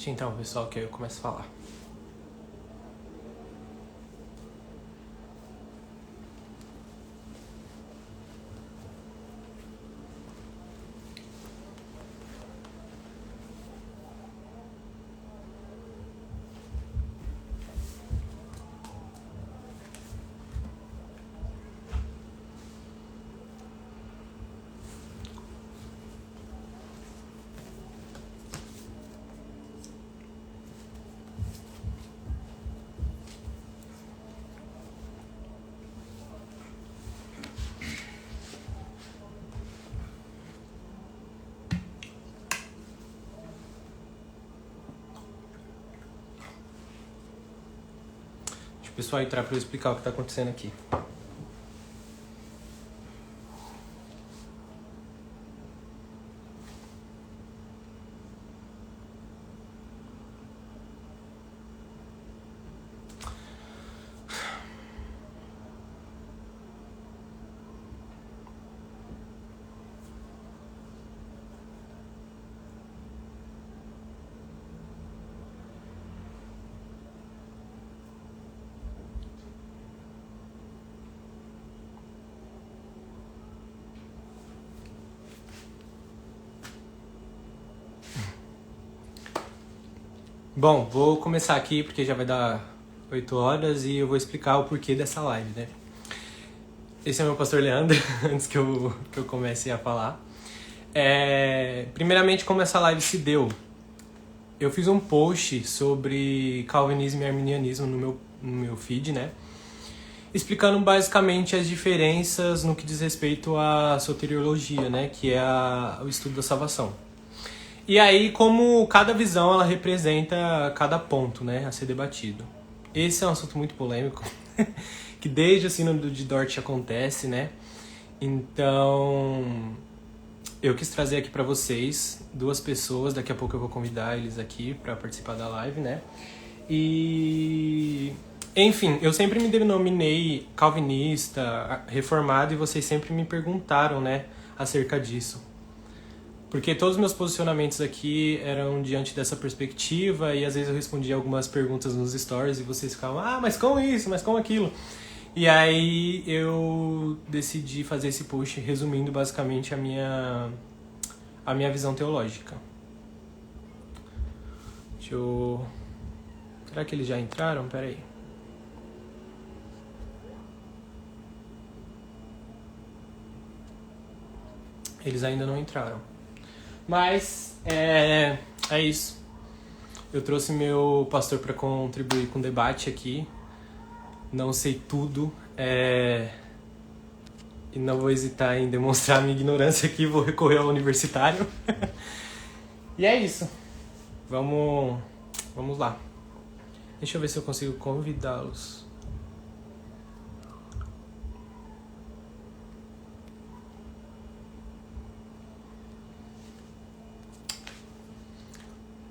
Deixa então, pessoal, que eu começo a falar. Deixa o pessoal entrar para eu explicar o que está acontecendo aqui. Bom, vou começar aqui porque já vai dar 8 horas e eu vou explicar o porquê dessa live, né? Esse é o meu pastor Leandro, antes que eu comece a falar. Primeiramente, como essa live se deu. Eu fiz um post sobre calvinismo e arminianismo no meu feed, né? Explicando basicamente as diferenças no que diz respeito à soteriologia, né? Que é o estudo da salvação. E aí, como cada visão ela representa cada ponto, né, a ser debatido. Esse é um assunto muito polêmico, que desde o Sínodo de Dort acontece, né? Então, eu quis trazer aqui para vocês 2 pessoas, daqui a pouco eu vou convidar eles aqui para participar da live, né? E, enfim, eu sempre me denominei calvinista, reformado, e vocês sempre me perguntaram, né, acerca disso. Porque todos os meus posicionamentos aqui eram diante dessa perspectiva e às vezes eu respondia algumas perguntas nos stories e vocês ficavam, mas como isso, mas como aquilo? E aí eu decidi fazer esse post resumindo basicamente a minha visão teológica. Será que eles já entraram? Pera aí. Eles ainda não entraram. Mas é isso. Eu trouxe meu pastor para contribuir com o debate aqui. Não sei tudo. E não vou hesitar em demonstrar minha ignorância aqui. Vou recorrer ao universitário. E é isso. Vamos lá. Deixa eu ver se eu consigo convidá-los.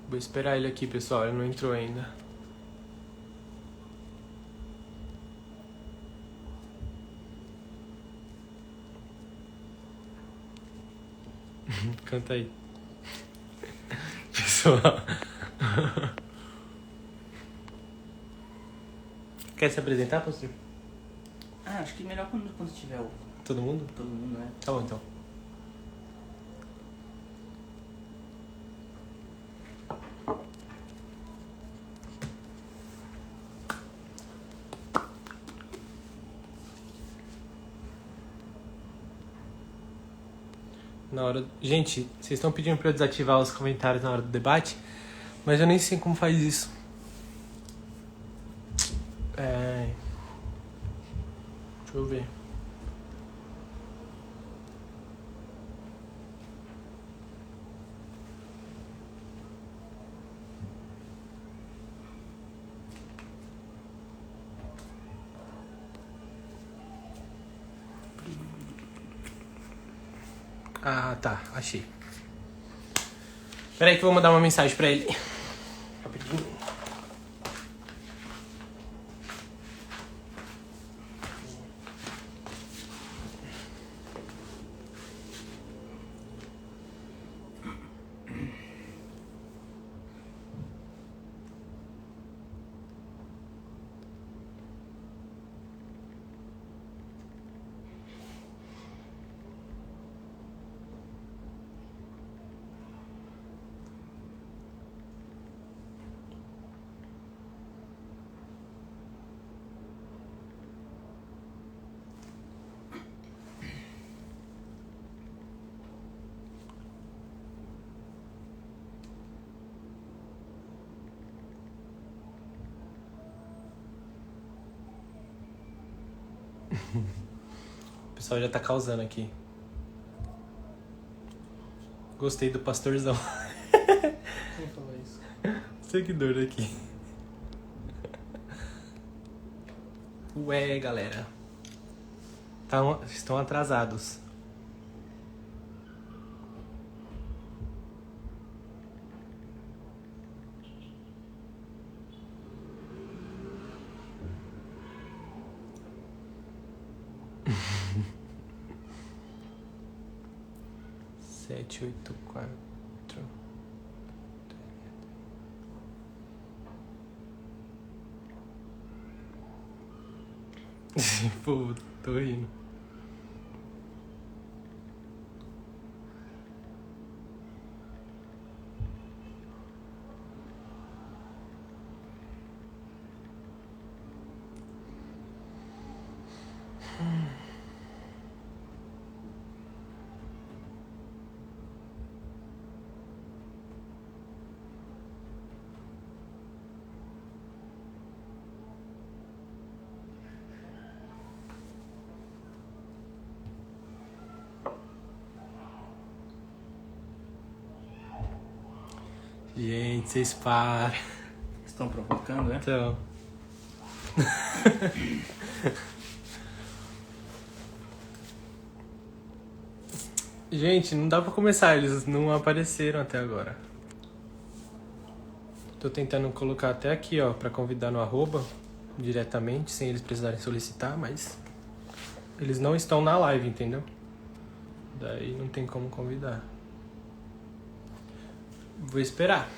Vou esperar ele aqui, pessoal. Ele não entrou ainda. Canta aí. Pessoal. Quer se apresentar, pastor? Acho que melhor quando tiver o... Todo mundo? Todo mundo, né? Tá bom, então. Gente, vocês estão pedindo pra eu desativar os comentários na hora do debate, mas eu nem sei como faz isso. Deixa eu ver. Tá, achei. Peraí que eu vou mandar uma mensagem pra ele. Rapidinho. pessoal já tá causando aqui. Gostei do pastorzão. Quem falou isso? Seguidor aqui. Ué, galera. Estão atrasados. Sete, 8, 4. Pô, tô rindo. Gente, vocês param. Estão provocando, né? Então. Gente, não dá pra começar, eles não apareceram até agora. Tô tentando colocar até aqui, ó, pra convidar no arroba diretamente, sem eles precisarem solicitar, mas eles não estão na live, entendeu? Daí não tem como convidar. Vou esperar.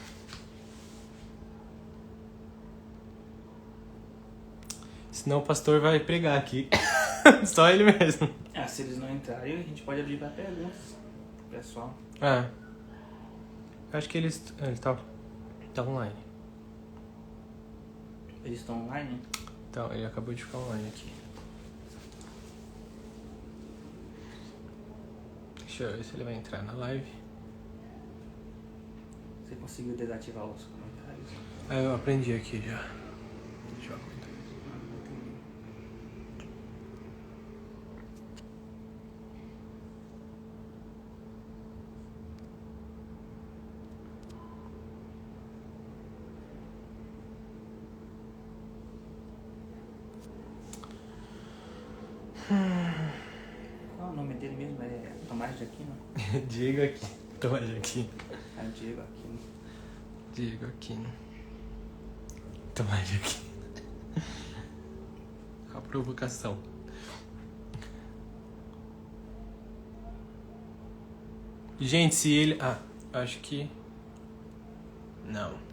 Senão o pastor vai pregar aqui. Só ele mesmo. Se eles não entrarem, a gente pode abrir para perguntas pro pessoal. Acho que eles tá online. Eles estão online? Então, ele acabou de ficar online aqui. Deixa eu ver se ele vai entrar na live. Você conseguiu desativar os comentários? Eu aprendi aqui já. Deixa eu apontar. Qual o nome dele mesmo? É Tomás de Aquino? Diego aqui. Tomás aqui. Diego Aquino. Diego Aquino. Tomás aqui. A provocação. Gente, se ele... acho que... Não.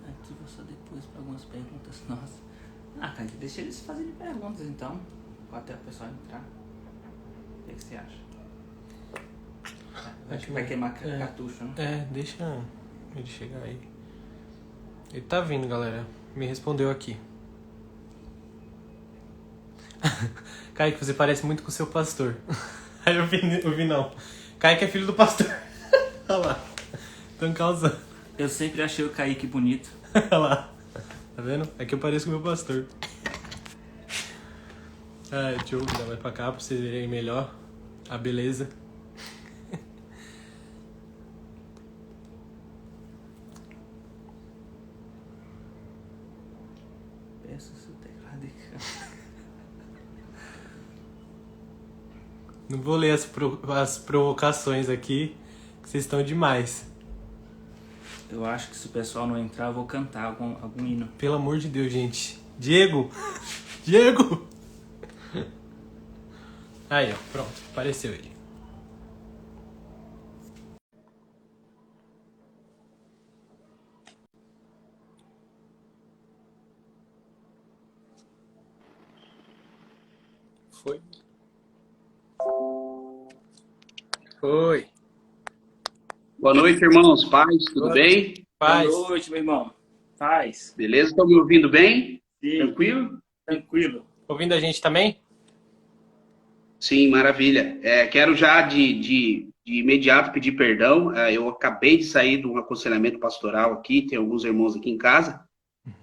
Ativa só depois para algumas perguntas. Nossa. Cara, deixa eles fazerem perguntas então. Até o pessoal entrar. O que você acha? Acho que vai queimar cartucho, né? Deixa ele chegar aí. Ele tá vindo, galera. Me respondeu aqui. Kaique, você parece muito com o seu pastor. Aí eu vi não. Kaique é filho do pastor. Olha lá. Tão causando. Eu sempre achei o Kaique bonito. Olha lá. Tá vendo? É que eu pareço com o meu pastor. Deixa eu dar mais pra cá pra vocês verem melhor a beleza. Peça seu teclado e Não vou ler as provocações aqui, que vocês estão demais. Eu acho que se o pessoal não entrar, eu vou cantar algum hino. Pelo amor de Deus, gente. Diego! Diego! Aí, ó. Pronto. Apareceu ele. Foi. Foi. Boa noite, irmãos. Paz, tudo bem? Paz. Boa noite, meu irmão. Paz. Beleza? Estão me ouvindo bem? Sim. Tranquilo? Tranquilo. Ouvindo a gente também? Sim, maravilha. Quero já de imediato pedir perdão. Eu acabei de sair de um aconselhamento pastoral aqui, tem alguns irmãos aqui em casa,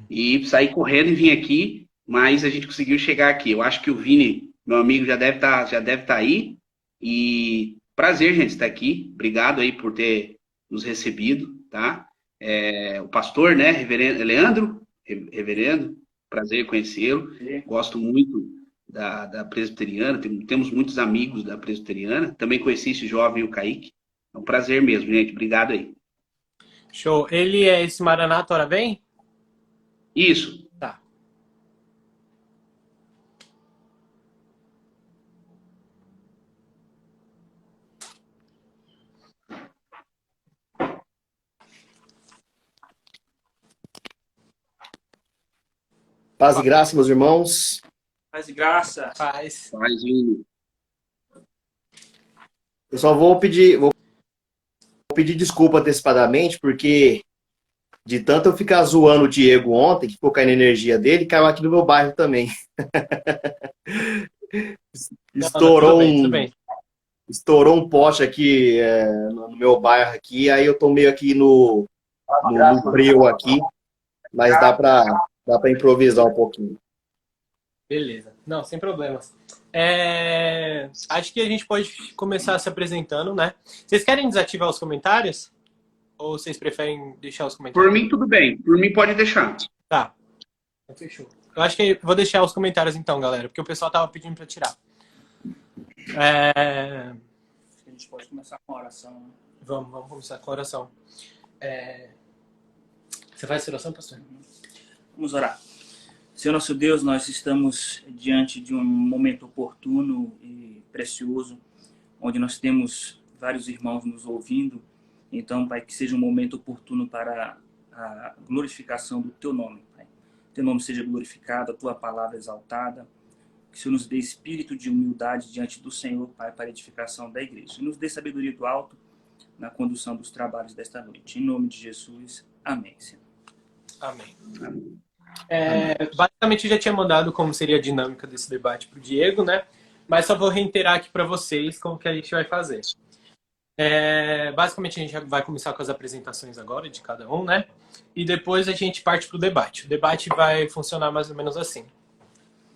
e saí correndo e vim aqui, mas a gente conseguiu chegar aqui. Eu acho que o Vini, meu amigo, já deve estar aí. E prazer, gente, estar aqui. Obrigado aí por ter nos recebido, tá? O pastor, né, Reverendo Leandro, reverendo, prazer conhecê-lo. Gosto muito da presbiteriana, temos muitos amigos da presbiteriana. Também conheci esse jovem, o Kaique. É um prazer mesmo, gente. Obrigado aí. Show. Ele é esse Maranata, ora bem? Isso. Tá. Paz e graça, meus irmãos. Paz e graça. Faz. Faz, Vini. Eu só vou pedir desculpa antecipadamente, porque de tanto eu ficar zoando o Diego ontem, que ficou caindo a energia dele, caiu aqui no meu bairro também. Estourou Tudo bem. estourou um poste aqui no meu bairro aqui, aí eu tô meio aqui no breu aqui, mas dá pra improvisar um pouquinho. Beleza. Não, sem problemas. Acho que a gente pode começar se apresentando, né? Vocês querem desativar os comentários? Ou vocês preferem deixar os comentários? Por mim, tudo bem. Por mim, pode deixar. Tá. Fechou. Eu acho que vou deixar os comentários então, galera, porque o pessoal tava pedindo para tirar. A gente pode começar com a oração, né? Vamos começar com a oração. Você faz essa oração, pastor? Vamos orar. Senhor nosso Deus, nós estamos diante de um momento oportuno e precioso, onde nós temos vários irmãos nos ouvindo. Então, Pai, que seja um momento oportuno para a glorificação do Teu nome, Pai. Teu nome seja glorificado, a Tua palavra exaltada. Que o Senhor nos dê espírito de humildade diante do Senhor, Pai, para a edificação da igreja. E nos dê sabedoria do alto na condução dos trabalhos desta noite. Em nome de Jesus, amém, Senhor. Amém. Basicamente, eu já tinha mandado como seria a dinâmica desse debate para o Diego, né? Mas só vou reiterar aqui para vocês como que a gente vai fazer. Basicamente, a gente vai começar com as apresentações agora de cada um, né? E depois a gente parte para o debate. O debate vai funcionar mais ou menos assim.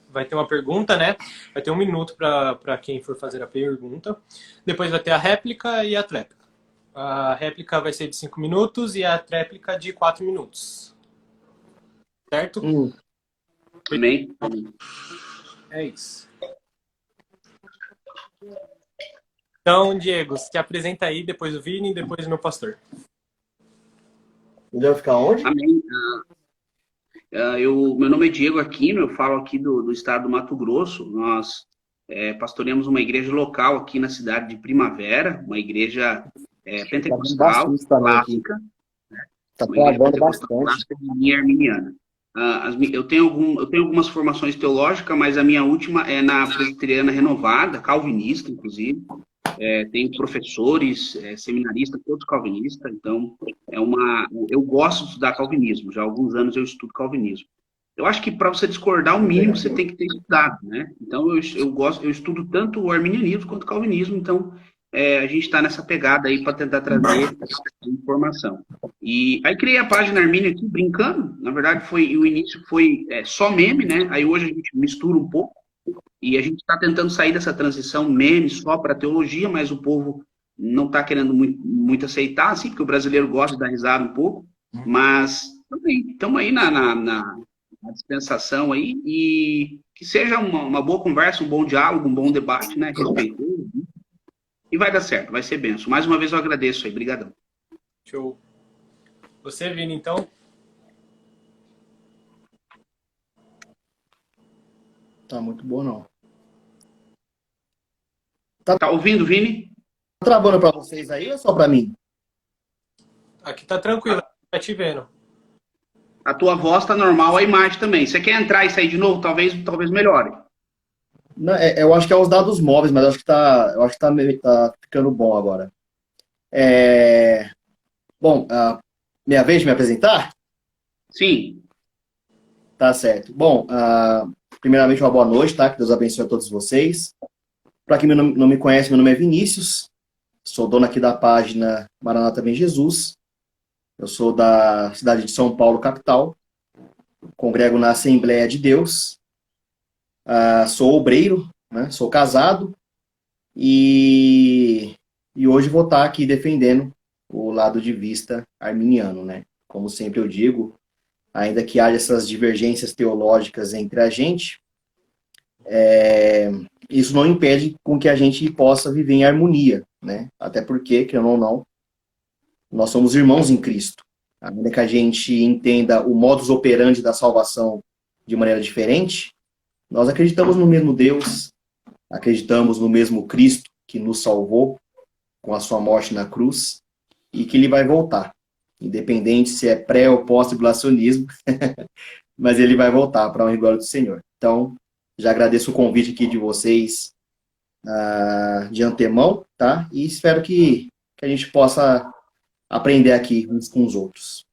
Vai ter uma pergunta, né? Vai ter 1 minuto para quem for fazer a pergunta. Depois vai ter a réplica e a tréplica. A réplica vai ser de 5 minutos e a tréplica de 4 minutos. Certo? Amém. É isso. Então, Diego, se apresenta aí, depois o Vini e depois o meu pastor. Melhor ficar onde? Amém. Meu nome é Diego Aquino, eu falo aqui do estado do Mato Grosso. Nós pastoreamos uma igreja local aqui na cidade de Primavera, uma igreja pentecostal, clássica. Tá Uma igreja travando pentecostal bastante. clássica de linha arminiana. Eu tenho algumas formações teológicas, mas a minha última é na presbiteriana renovada, calvinista, inclusive. Tenho professores, seminaristas, todos calvinistas, então eu gosto de estudar calvinismo, já há alguns anos eu estudo calvinismo. Eu acho que para você discordar, o mínimo você tem que ter estudado, né? Então eu estudo tanto o arminianismo quanto o calvinismo, então a gente está nessa pegada aí para tentar trazer informação. E aí criei a página Armínio aqui, brincando, na verdade o início foi só meme, né? Aí hoje a gente mistura um pouco, e a gente está tentando sair dessa transição meme só para teologia, mas o povo não está querendo muito aceitar, assim, porque o brasileiro gosta de dar risada um pouco, mas estamos aí na dispensação aí, e que seja uma boa conversa, um bom diálogo, um bom debate, né, respeitoso, e vai dar certo, vai ser benção. Mais uma vez eu agradeço aí, brigadão. Show. Você, Vini, então? Tá muito bom, não. Tá ouvindo, Vini? Tá travando pra vocês aí ou só pra mim? Aqui tá tranquilo, tá te vendo. A tua voz tá normal, a imagem também. Você quer entrar e sair de novo? Talvez melhore. Não, eu acho que é os dados móveis, mas eu acho que tá ficando bom agora. Bom, minha vez de me apresentar? Sim. Tá certo. Bom, primeiramente uma boa noite, tá? Que Deus abençoe a todos vocês. Para quem não me conhece, meu nome é Vinícius, sou dono aqui da página Maranata Vem Jesus. Eu sou da cidade de São Paulo, capital. Congrego na Assembleia de Deus. Sou obreiro, né? Sou casado. E hoje vou estar aqui defendendo o lado de vista arminiano, né? Como sempre eu digo, ainda que haja essas divergências teológicas entre a gente, isso não impede com que a gente possa viver em harmonia, né? Até porque, querendo ou não, nós somos irmãos em Cristo. Ainda que a gente entenda o modus operandi da salvação de maneira diferente, nós acreditamos no mesmo Deus, acreditamos no mesmo Cristo que nos salvou com a sua morte na cruz e que ele vai voltar. Independente se é pré ou pós-tribulacionismo, mas ele vai voltar para a honra e glória do Senhor. Então, já agradeço o convite aqui de vocês de antemão, tá? E espero que a gente possa aprender aqui uns com os outros.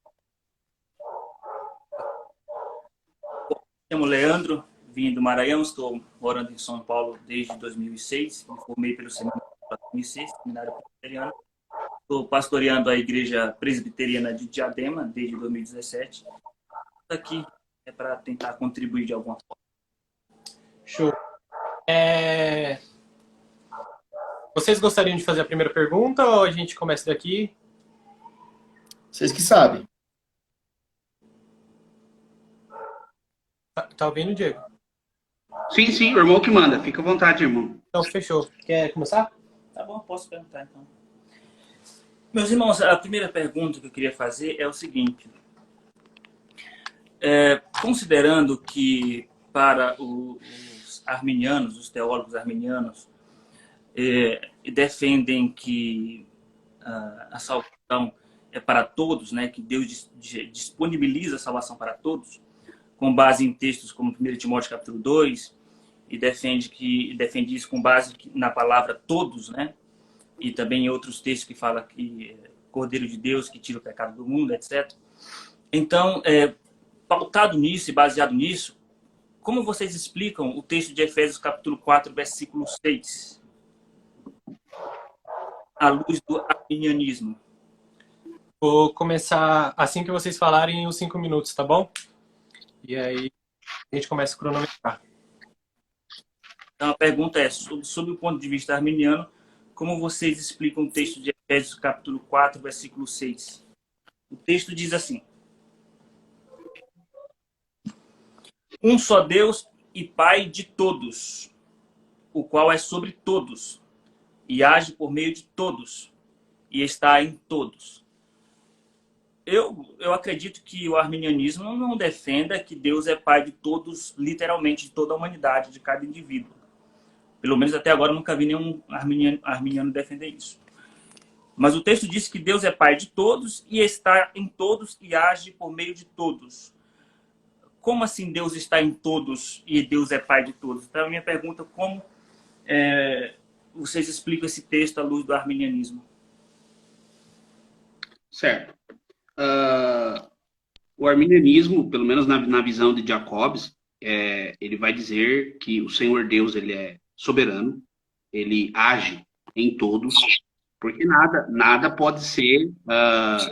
Me chamo Leandro, vim do Maranhão, estou morando em São Paulo desde 2006, me formei pelo Seminário Presbiteriano. Estou pastoreando a Igreja Presbiteriana de Diadema desde 2017. Aqui é para tentar contribuir de alguma forma. Show. Vocês gostariam de fazer a primeira pergunta ou a gente começa daqui? Vocês que sabem. Tá ouvindo, Diego? Sim, o irmão que manda. Fica à vontade, irmão. Então, fechou. Quer começar? Tá bom, posso perguntar então. Meus irmãos, a primeira pergunta que eu queria fazer é o seguinte. Considerando que para os arminianos, os teólogos arminianos, defendem que a salvação é para todos, né? Que Deus disponibiliza a salvação para todos, com base em textos como 1 Timóteo capítulo 2, e defende isso com base na palavra todos, né? E também em outros textos que fala que Cordeiro de Deus que tira o pecado do mundo, etc. Então, pautado nisso e baseado nisso, como vocês explicam o texto de Efésios capítulo 4, versículo 6? À luz do arminianismo. Vou começar assim que vocês falarem os 5 minutos, tá bom? E aí a gente começa a cronometrar. Então a pergunta é, sob o ponto de vista arminiano, como vocês explicam o texto de Efésios capítulo 4, versículo 6? O texto diz assim: um só Deus e Pai de todos, o qual é sobre todos, e age por meio de todos, e está em todos. Eu acredito que o arminianismo não defenda que Deus é Pai de todos, literalmente, de toda a humanidade, de cada indivíduo. Pelo menos até agora eu nunca vi nenhum arminiano defender isso. Mas o texto diz que Deus é Pai de todos e está em todos e age por meio de todos. Como assim Deus está em todos e Deus é Pai de todos? Então a minha pergunta, como vocês explicam esse texto à luz do arminianismo? Certo. O arminianismo, pelo menos na visão de Jacobs, ele vai dizer que o Senhor Deus ele é soberano, ele age em todos, porque nada pode ser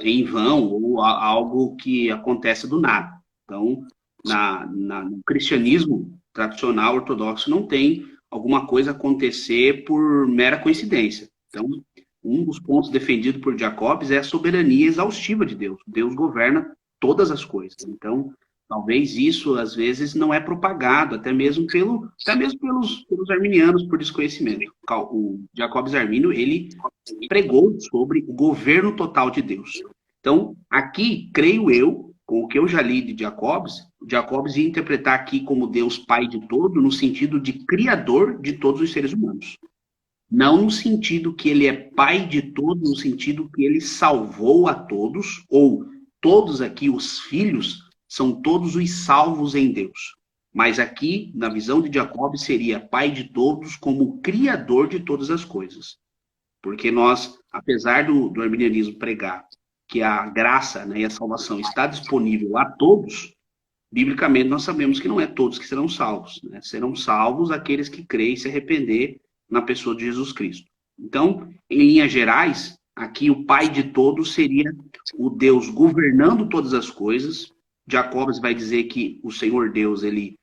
em vão ou algo que acontece do nada. Então, no cristianismo tradicional ortodoxo não tem alguma coisa acontecer por mera coincidência. Então, um dos pontos defendidos por Jacobs é a soberania exaustiva de Deus. Deus governa todas as coisas. Então, talvez isso, às vezes, não é propagado, até mesmo pelos arminianos, por desconhecimento. O Jacobs Armínio, ele pregou sobre o governo total de Deus. Então, aqui, creio eu, com o que eu já li de Jacobs ia interpretar aqui como Deus Pai de todo, no sentido de criador de todos os seres humanos. Não no sentido que ele é pai de todos, no sentido que ele salvou a todos, ou todos aqui, os filhos, são todos os salvos em Deus. Mas aqui, na visão de Jacob, seria pai de todos como criador de todas as coisas. Porque nós, apesar do arminianismo pregar que a graça, né, e a salvação está disponível a todos, biblicamente nós sabemos que não é todos que serão salvos. Né? Serão salvos aqueles que creem e se arrepender na pessoa de Jesus Cristo. Então, em linhas gerais, aqui o Pai de todos seria o Deus governando todas as coisas. Jacobs vai dizer que o Senhor Deus, ele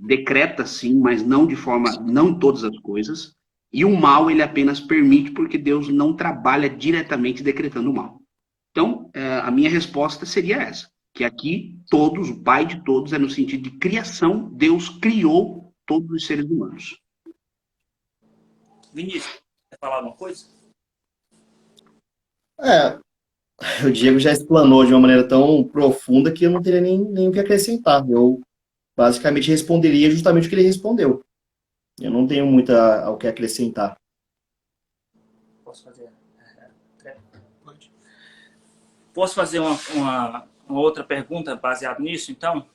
decreta sim, mas não de forma, não todas as coisas. E o mal ele apenas permite, porque Deus não trabalha diretamente decretando o mal. Então, a minha resposta seria essa, que aqui todos, o Pai de todos, é no sentido de criação, Deus criou todos os seres humanos. Vinícius, quer falar alguma coisa? O Diego já explanou de uma maneira tão profunda que eu não teria nem o que acrescentar. Eu basicamente responderia justamente o que ele respondeu. Eu não tenho muito ao que acrescentar. Posso fazer? Pode. Posso fazer uma outra pergunta baseada nisso, então?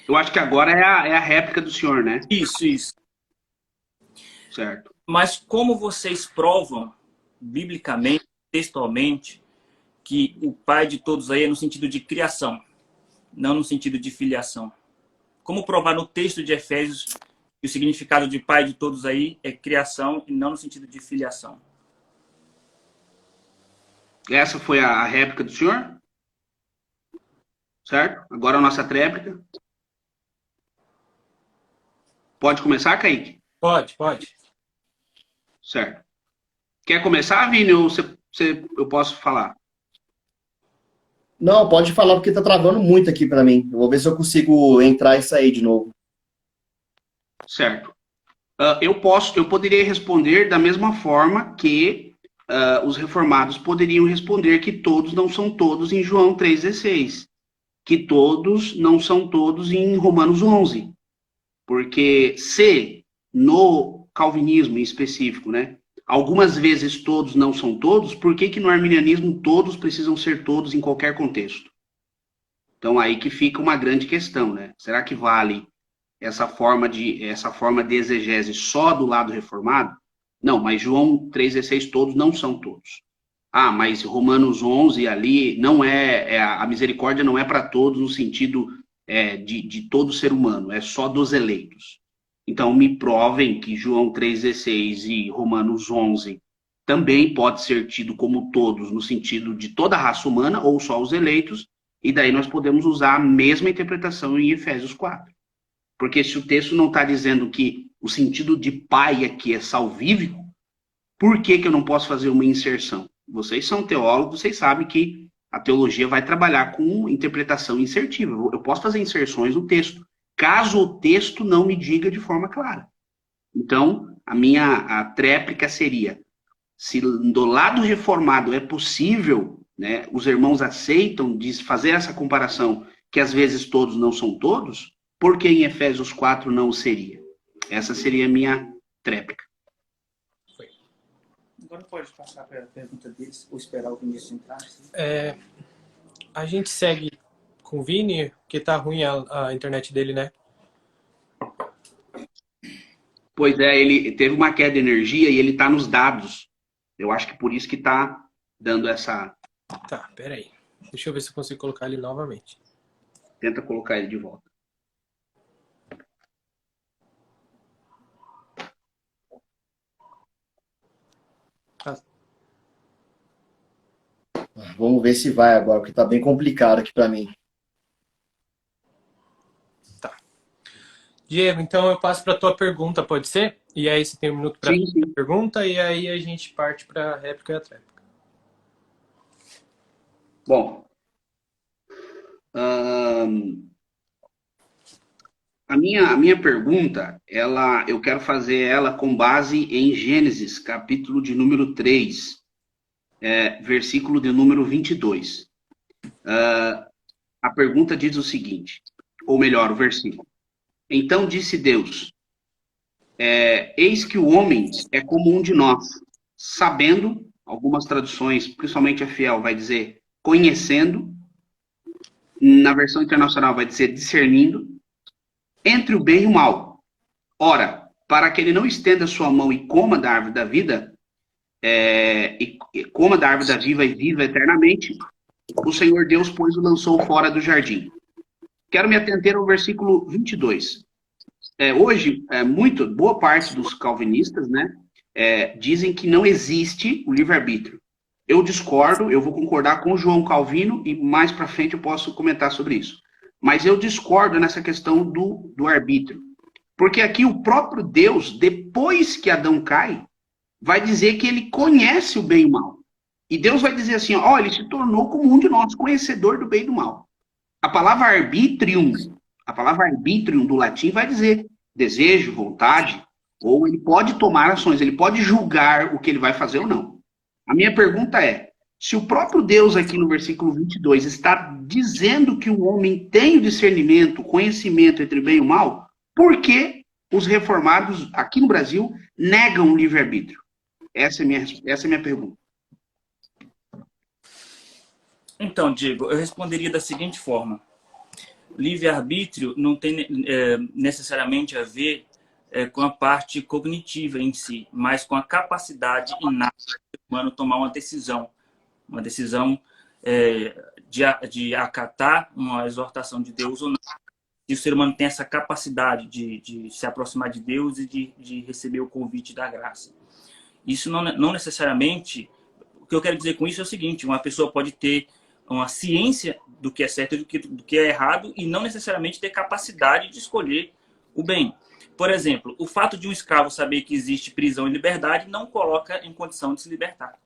Eu acho que agora é a réplica do senhor, né? Isso. Certo. Mas como vocês provam, biblicamente, textualmente, que o Pai de todos aí é no sentido de criação, não no sentido de filiação? Como provar no texto de Efésios que o significado de Pai de todos aí é criação e não no sentido de filiação? Essa foi a réplica do senhor? Certo? Agora a nossa tréplica. Pode começar, Kaique? Pode. Certo. Quer começar, Vini, ou eu posso falar? Não, pode falar, porque tá travando muito aqui para mim. Eu vou ver se eu consigo entrar e sair de novo. Certo. Eu poderia responder da mesma forma que os reformados poderiam responder que todos não são todos em João 3,16. Que todos não são todos em Romanos 11. Porque se no calvinismo em específico, né, algumas vezes todos não são todos, por que no arminianismo todos precisam ser todos em qualquer contexto? Então aí que fica uma grande questão, né? Será que vale essa forma de exegese só do lado reformado? Não, mas João 3,16 todos não são todos. Ah, mas Romanos 11 ali não a misericórdia não é para todos no sentido de todo ser humano, é só dos eleitos. Então me provem que João 3,16 e Romanos 11 também pode ser tido como todos no sentido de toda a raça humana ou só os eleitos, e daí nós podemos usar a mesma interpretação em Efésios 4. Porque se o texto não está dizendo que o sentido de pai aqui é salvífico, por que eu não posso fazer uma inserção? Vocês são teólogos, vocês sabem que a teologia vai trabalhar com interpretação insertiva. Eu posso fazer inserções no texto, caso o texto não me diga de forma clara. Então, a tréplica seria, se do lado reformado é possível, né, os irmãos aceitam de fazer essa comparação, que às vezes todos não são todos, por que em Efésios 4 não o seria? Essa seria a minha tréplica. Agora pode passar para a pergunta deles, ou esperar o Vinícius entrar? A gente segue com o Vini, porque tá ruim a internet dele, né? Pois é, ele teve uma queda de energia e ele tá nos dados. Eu acho que por isso que tá dando essa... Tá, peraí. Deixa eu ver se eu consigo colocar ele novamente. Tenta colocar ele de volta. Vamos ver se vai agora, porque tá bem complicado aqui para mim. Tá. Diego, então eu passo para tua pergunta, pode ser? E aí você tem um minuto para a pergunta e aí a gente parte para a réplica e a tréplica. Bom, a minha pergunta, eu quero fazer ela com base em Gênesis, capítulo de número 3, versículo de número 22. A pergunta diz o seguinte, ou melhor, o versículo. Então disse Deus, eis que o homem é como um de nós, sabendo, algumas traduções, principalmente a fiel, vai dizer conhecendo, na versão internacional vai dizer discernindo, entre o bem e o mal. Ora, para que ele não estenda sua mão e coma da árvore da vida, e coma da árvore da vida e viva eternamente, o Senhor Deus, pois, o lançou fora do jardim. Quero me atentar ao versículo 22. hoje, boa parte dos calvinistas, né, dizem que não existe o livre-arbítrio. Eu discordo, eu vou concordar com o João Calvino e mais para frente eu posso comentar sobre isso. Mas eu discordo nessa questão do arbítrio. Porque aqui o próprio Deus, depois que Adão cai, vai dizer que ele conhece o bem e o mal. E Deus vai dizer assim, ó, ele se tornou como um de nós, conhecedor do bem e do mal. A palavra arbitrium do latim vai dizer desejo, vontade, ou ele pode tomar ações, ele pode julgar o que ele vai fazer ou não. A minha pergunta é, se o próprio Deus aqui no versículo 22 está dizendo que o homem tem o discernimento, o conhecimento entre o bem e o mal, por que os reformados aqui no Brasil negam o livre-arbítrio? Essa é a minha pergunta. Então, Diego, eu responderia da seguinte forma. Livre-arbítrio não tem necessariamente a ver com a parte cognitiva em si, mas com a capacidade inata do ser humano tomar uma decisão de acatar uma exortação de Deus ou não. E o ser humano tem essa capacidade de se aproximar de Deus e de receber o convite da graça. Isso não necessariamente... O que eu quero dizer com isso é o seguinte, uma pessoa pode ter uma ciência do que é certo e do que é errado e não necessariamente ter capacidade de escolher o bem. Por exemplo, o fato de um escravo saber que existe prisão e liberdade não coloca em condição de se libertar.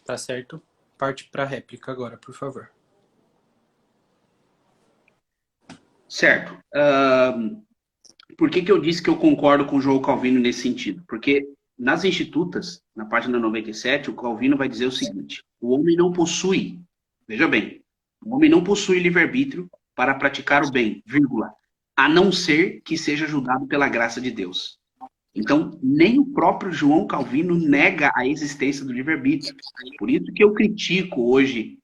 Tá certo. Parte para a réplica agora, por favor. Certo. Por que eu disse que eu concordo com o João Calvino nesse sentido? Porque nas Institutas, na página 97, o Calvino vai dizer o seguinte, o homem não possui, veja bem, o homem não possui livre-arbítrio para praticar o bem, vírgula, a não ser que seja ajudado pela graça de Deus. Então, nem o próprio João Calvino nega a existência do livre-arbítrio. Por isso que eu critico hoje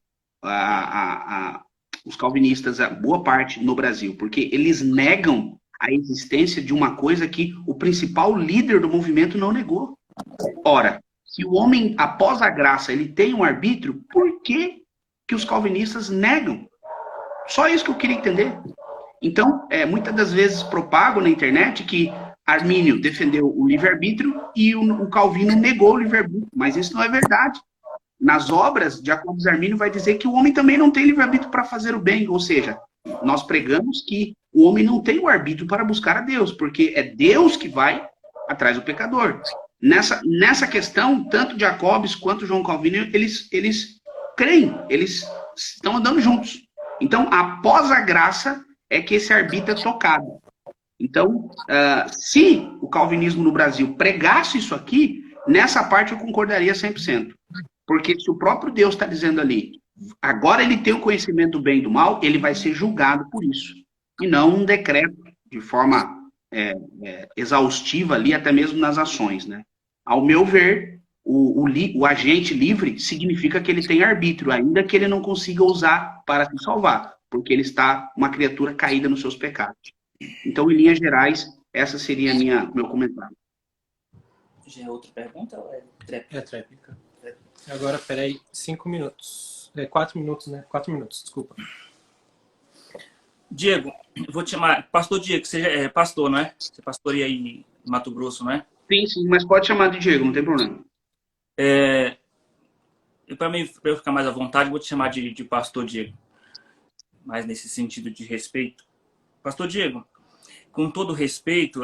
os calvinistas, a boa parte no Brasil, porque eles negam a existência de uma coisa que o principal líder do movimento não negou. Ora, se o homem, após a graça, ele tem um arbítrio, por que os calvinistas negam? Só isso que eu queria entender. Então, muitas das vezes propago na internet que Armínio defendeu o livre-arbítrio e o Calvino negou o livre-arbítrio, mas isso não é verdade. Nas obras, Jacobus Armínio vai dizer que o homem também não tem livre-arbítrio para fazer o bem, ou seja, nós pregamos que o homem não tem o arbítrio para buscar a Deus, porque é Deus que vai atrás do pecador. Nessa questão, tanto Jacobus quanto João Calvino, eles creem, eles estão andando juntos. Então, após a graça, é que esse arbítrio é tocado. Então, se o calvinismo no Brasil pregasse isso aqui, nessa parte eu concordaria 100%. Porque se o próprio Deus está dizendo ali, agora ele tem o conhecimento do bem e do mal, ele vai ser julgado por isso. E não um decreto de forma exaustiva ali, até mesmo nas ações, né? Ao meu ver, o agente livre significa que ele tem arbítrio, ainda que ele não consiga usar para se salvar, porque ele está uma criatura caída nos seus pecados. Então, em linhas gerais, essa seria meu comentário. Já é outra pergunta ou é tréplica? É tréplica. Agora, peraí, 5 minutos. 4 minutos, né? 4 minutos, desculpa. Diego, eu vou te chamar... Pastor Diego, você é pastor, não é? Você pastoreia aí em Mato Grosso, não é? Sim, mas pode chamar de Diego, não tem problema. Para eu ficar mais à vontade, vou te chamar de pastor Diego. Mais nesse sentido de respeito. Pastor Diego, com todo respeito,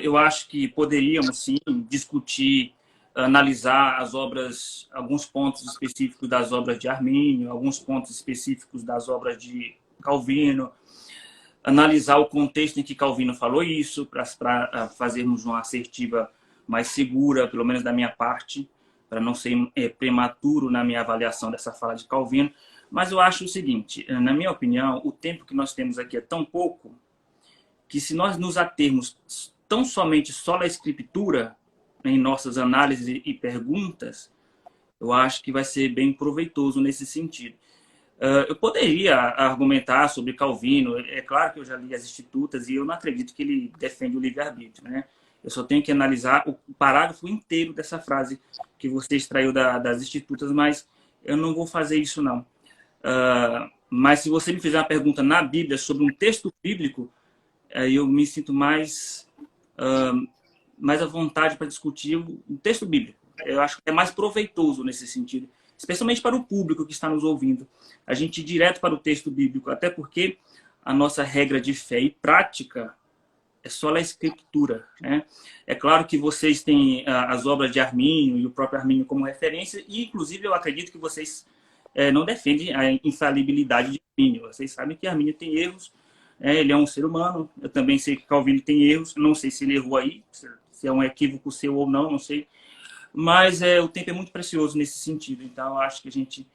eu acho que poderíamos, sim, discutir, analisar as obras, alguns pontos específicos das obras de Armínio, alguns pontos específicos das obras de Calvino, analisar o contexto em que Calvino falou isso, para fazermos uma assertiva mais segura, pelo menos da minha parte, para não ser prematuro na minha avaliação dessa fala de Calvino. Mas eu acho o seguinte, na minha opinião, o tempo que nós temos aqui é tão pouco que se nós nos atermos tão somente só na escritura, em nossas análises e perguntas, eu acho que vai ser bem proveitoso nesse sentido. Eu poderia argumentar sobre Calvino, é claro que eu já li as Institutas e eu não acredito que ele defende o livre-arbítrio, né? Eu só tenho que analisar o parágrafo inteiro dessa frase que você extraiu das Institutas, mas eu não vou fazer isso, não. Mas se você me fizer uma pergunta na Bíblia sobre um texto bíblico, eu me sinto mais à vontade para discutir o texto bíblico. Eu acho que é mais proveitoso nesse sentido, especialmente para o público que está nos ouvindo. A gente ir direto para o texto bíblico, até porque a nossa regra de fé e prática é só a escritura, né? É claro que vocês têm as obras de Armínio e o próprio Armínio como referência, e inclusive eu acredito que vocês não defendem a infalibilidade de Armínio. Vocês sabem que Armínio tem erros, ele é um ser humano. Eu também sei que Calvino tem erros, não sei se ele errou aí, se é um equívoco seu ou não, não sei. Mas o tempo é muito precioso nesse sentido, então eu acho que a gente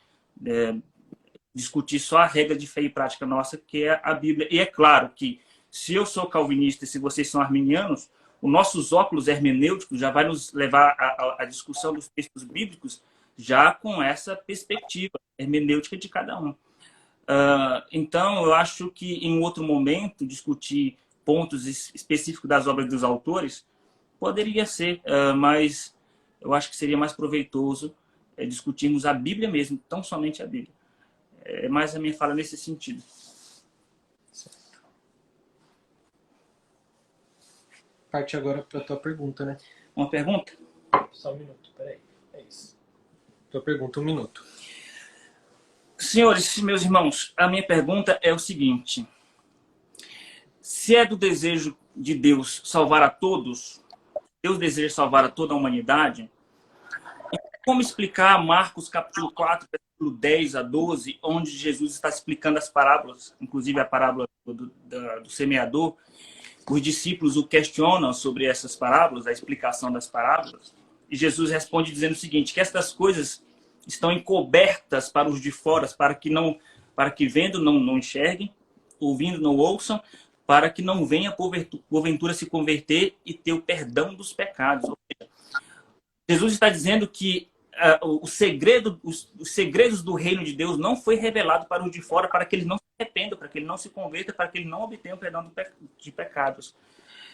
discutir só a regra de fé e prática nossa, que é a Bíblia. E é claro que se eu sou calvinista e se vocês são arminianos, os nossos óculos hermenêuticos já vai nos levar à discussão dos textos bíblicos já com essa perspectiva hermenêutica de cada um. Então, eu acho que em outro momento, discutir pontos específicos das obras dos autores poderia ser, mas eu acho que seria mais proveitoso discutirmos a Bíblia mesmo, tão somente a Bíblia. É mais a minha fala nesse sentido. Parte agora para a tua pergunta, né? Uma pergunta? Só um minuto, peraí. É isso. Tua pergunta, 1 minuto. Senhores, meus irmãos, a minha pergunta é o seguinte. Se é do desejo de Deus salvar a todos, Deus deseja salvar a toda a humanidade, como explicar Marcos capítulo 4, versículo 10 a 12, onde Jesus está explicando as parábolas, inclusive a parábola do semeador? Os discípulos o questionam sobre essas parábolas, a explicação das parábolas, e Jesus responde dizendo o seguinte, que estas coisas estão encobertas para os de fora, para que vendo não enxerguem, ouvindo não ouçam, para que não venha porventura se converter e ter o perdão dos pecados. Ou seja, Jesus está dizendo que os segredos do reino de Deus não foi revelado para os de fora, para que eles não se arrependam, para que ele não se converta, para que ele não obtenha o perdão de pecados.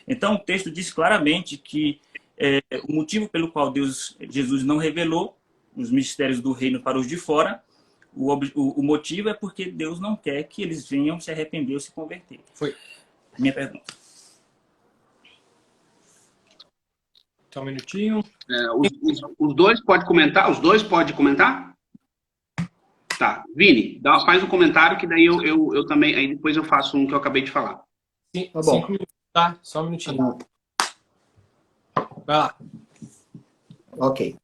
Então, o texto diz claramente que o motivo pelo qual Jesus não revelou os mistérios do reino para os de fora, o motivo é porque Deus não quer que eles venham se arrepender ou se converter. Foi. Minha pergunta. Só um minutinho. Os dois podem comentar? Os dois podem comentar? Tá. Vini, faz um comentário que daí eu também, aí depois eu faço um que eu acabei de falar. Sim, Tá bom. 5 minutos, tá? Só um minutinho. Vai lá. Ok.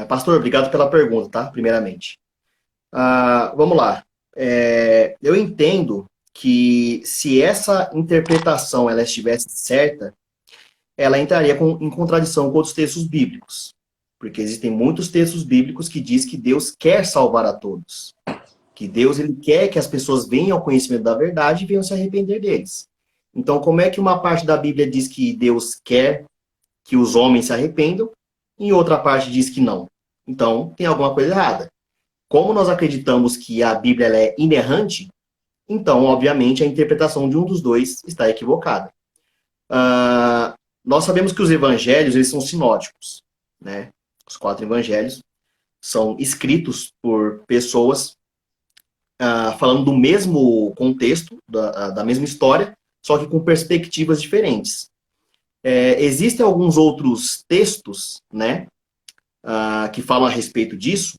Pastor, obrigado pela pergunta, tá? Primeiramente. Vamos lá. Eu entendo que se essa interpretação ela estivesse certa, ela entraria em contradição com outros textos bíblicos. Porque existem muitos textos bíblicos que diz que Deus quer salvar a todos. Que Deus ele quer que as pessoas venham ao conhecimento da verdade e venham se arrepender deles. Então, como é que uma parte da Bíblia diz que Deus quer que os homens se arrependam e outra parte diz que não? Então, tem alguma coisa errada. Como nós acreditamos que a Bíblia ela é inerrante, então, obviamente, a interpretação de um dos dois está equivocada. Nós sabemos que os evangelhos eles são sinóticos, né? Os 4 evangelhos são escritos por pessoas falando do mesmo contexto, da mesma história, só que com perspectivas diferentes. Existem alguns outros textos, né, que falam a respeito disso,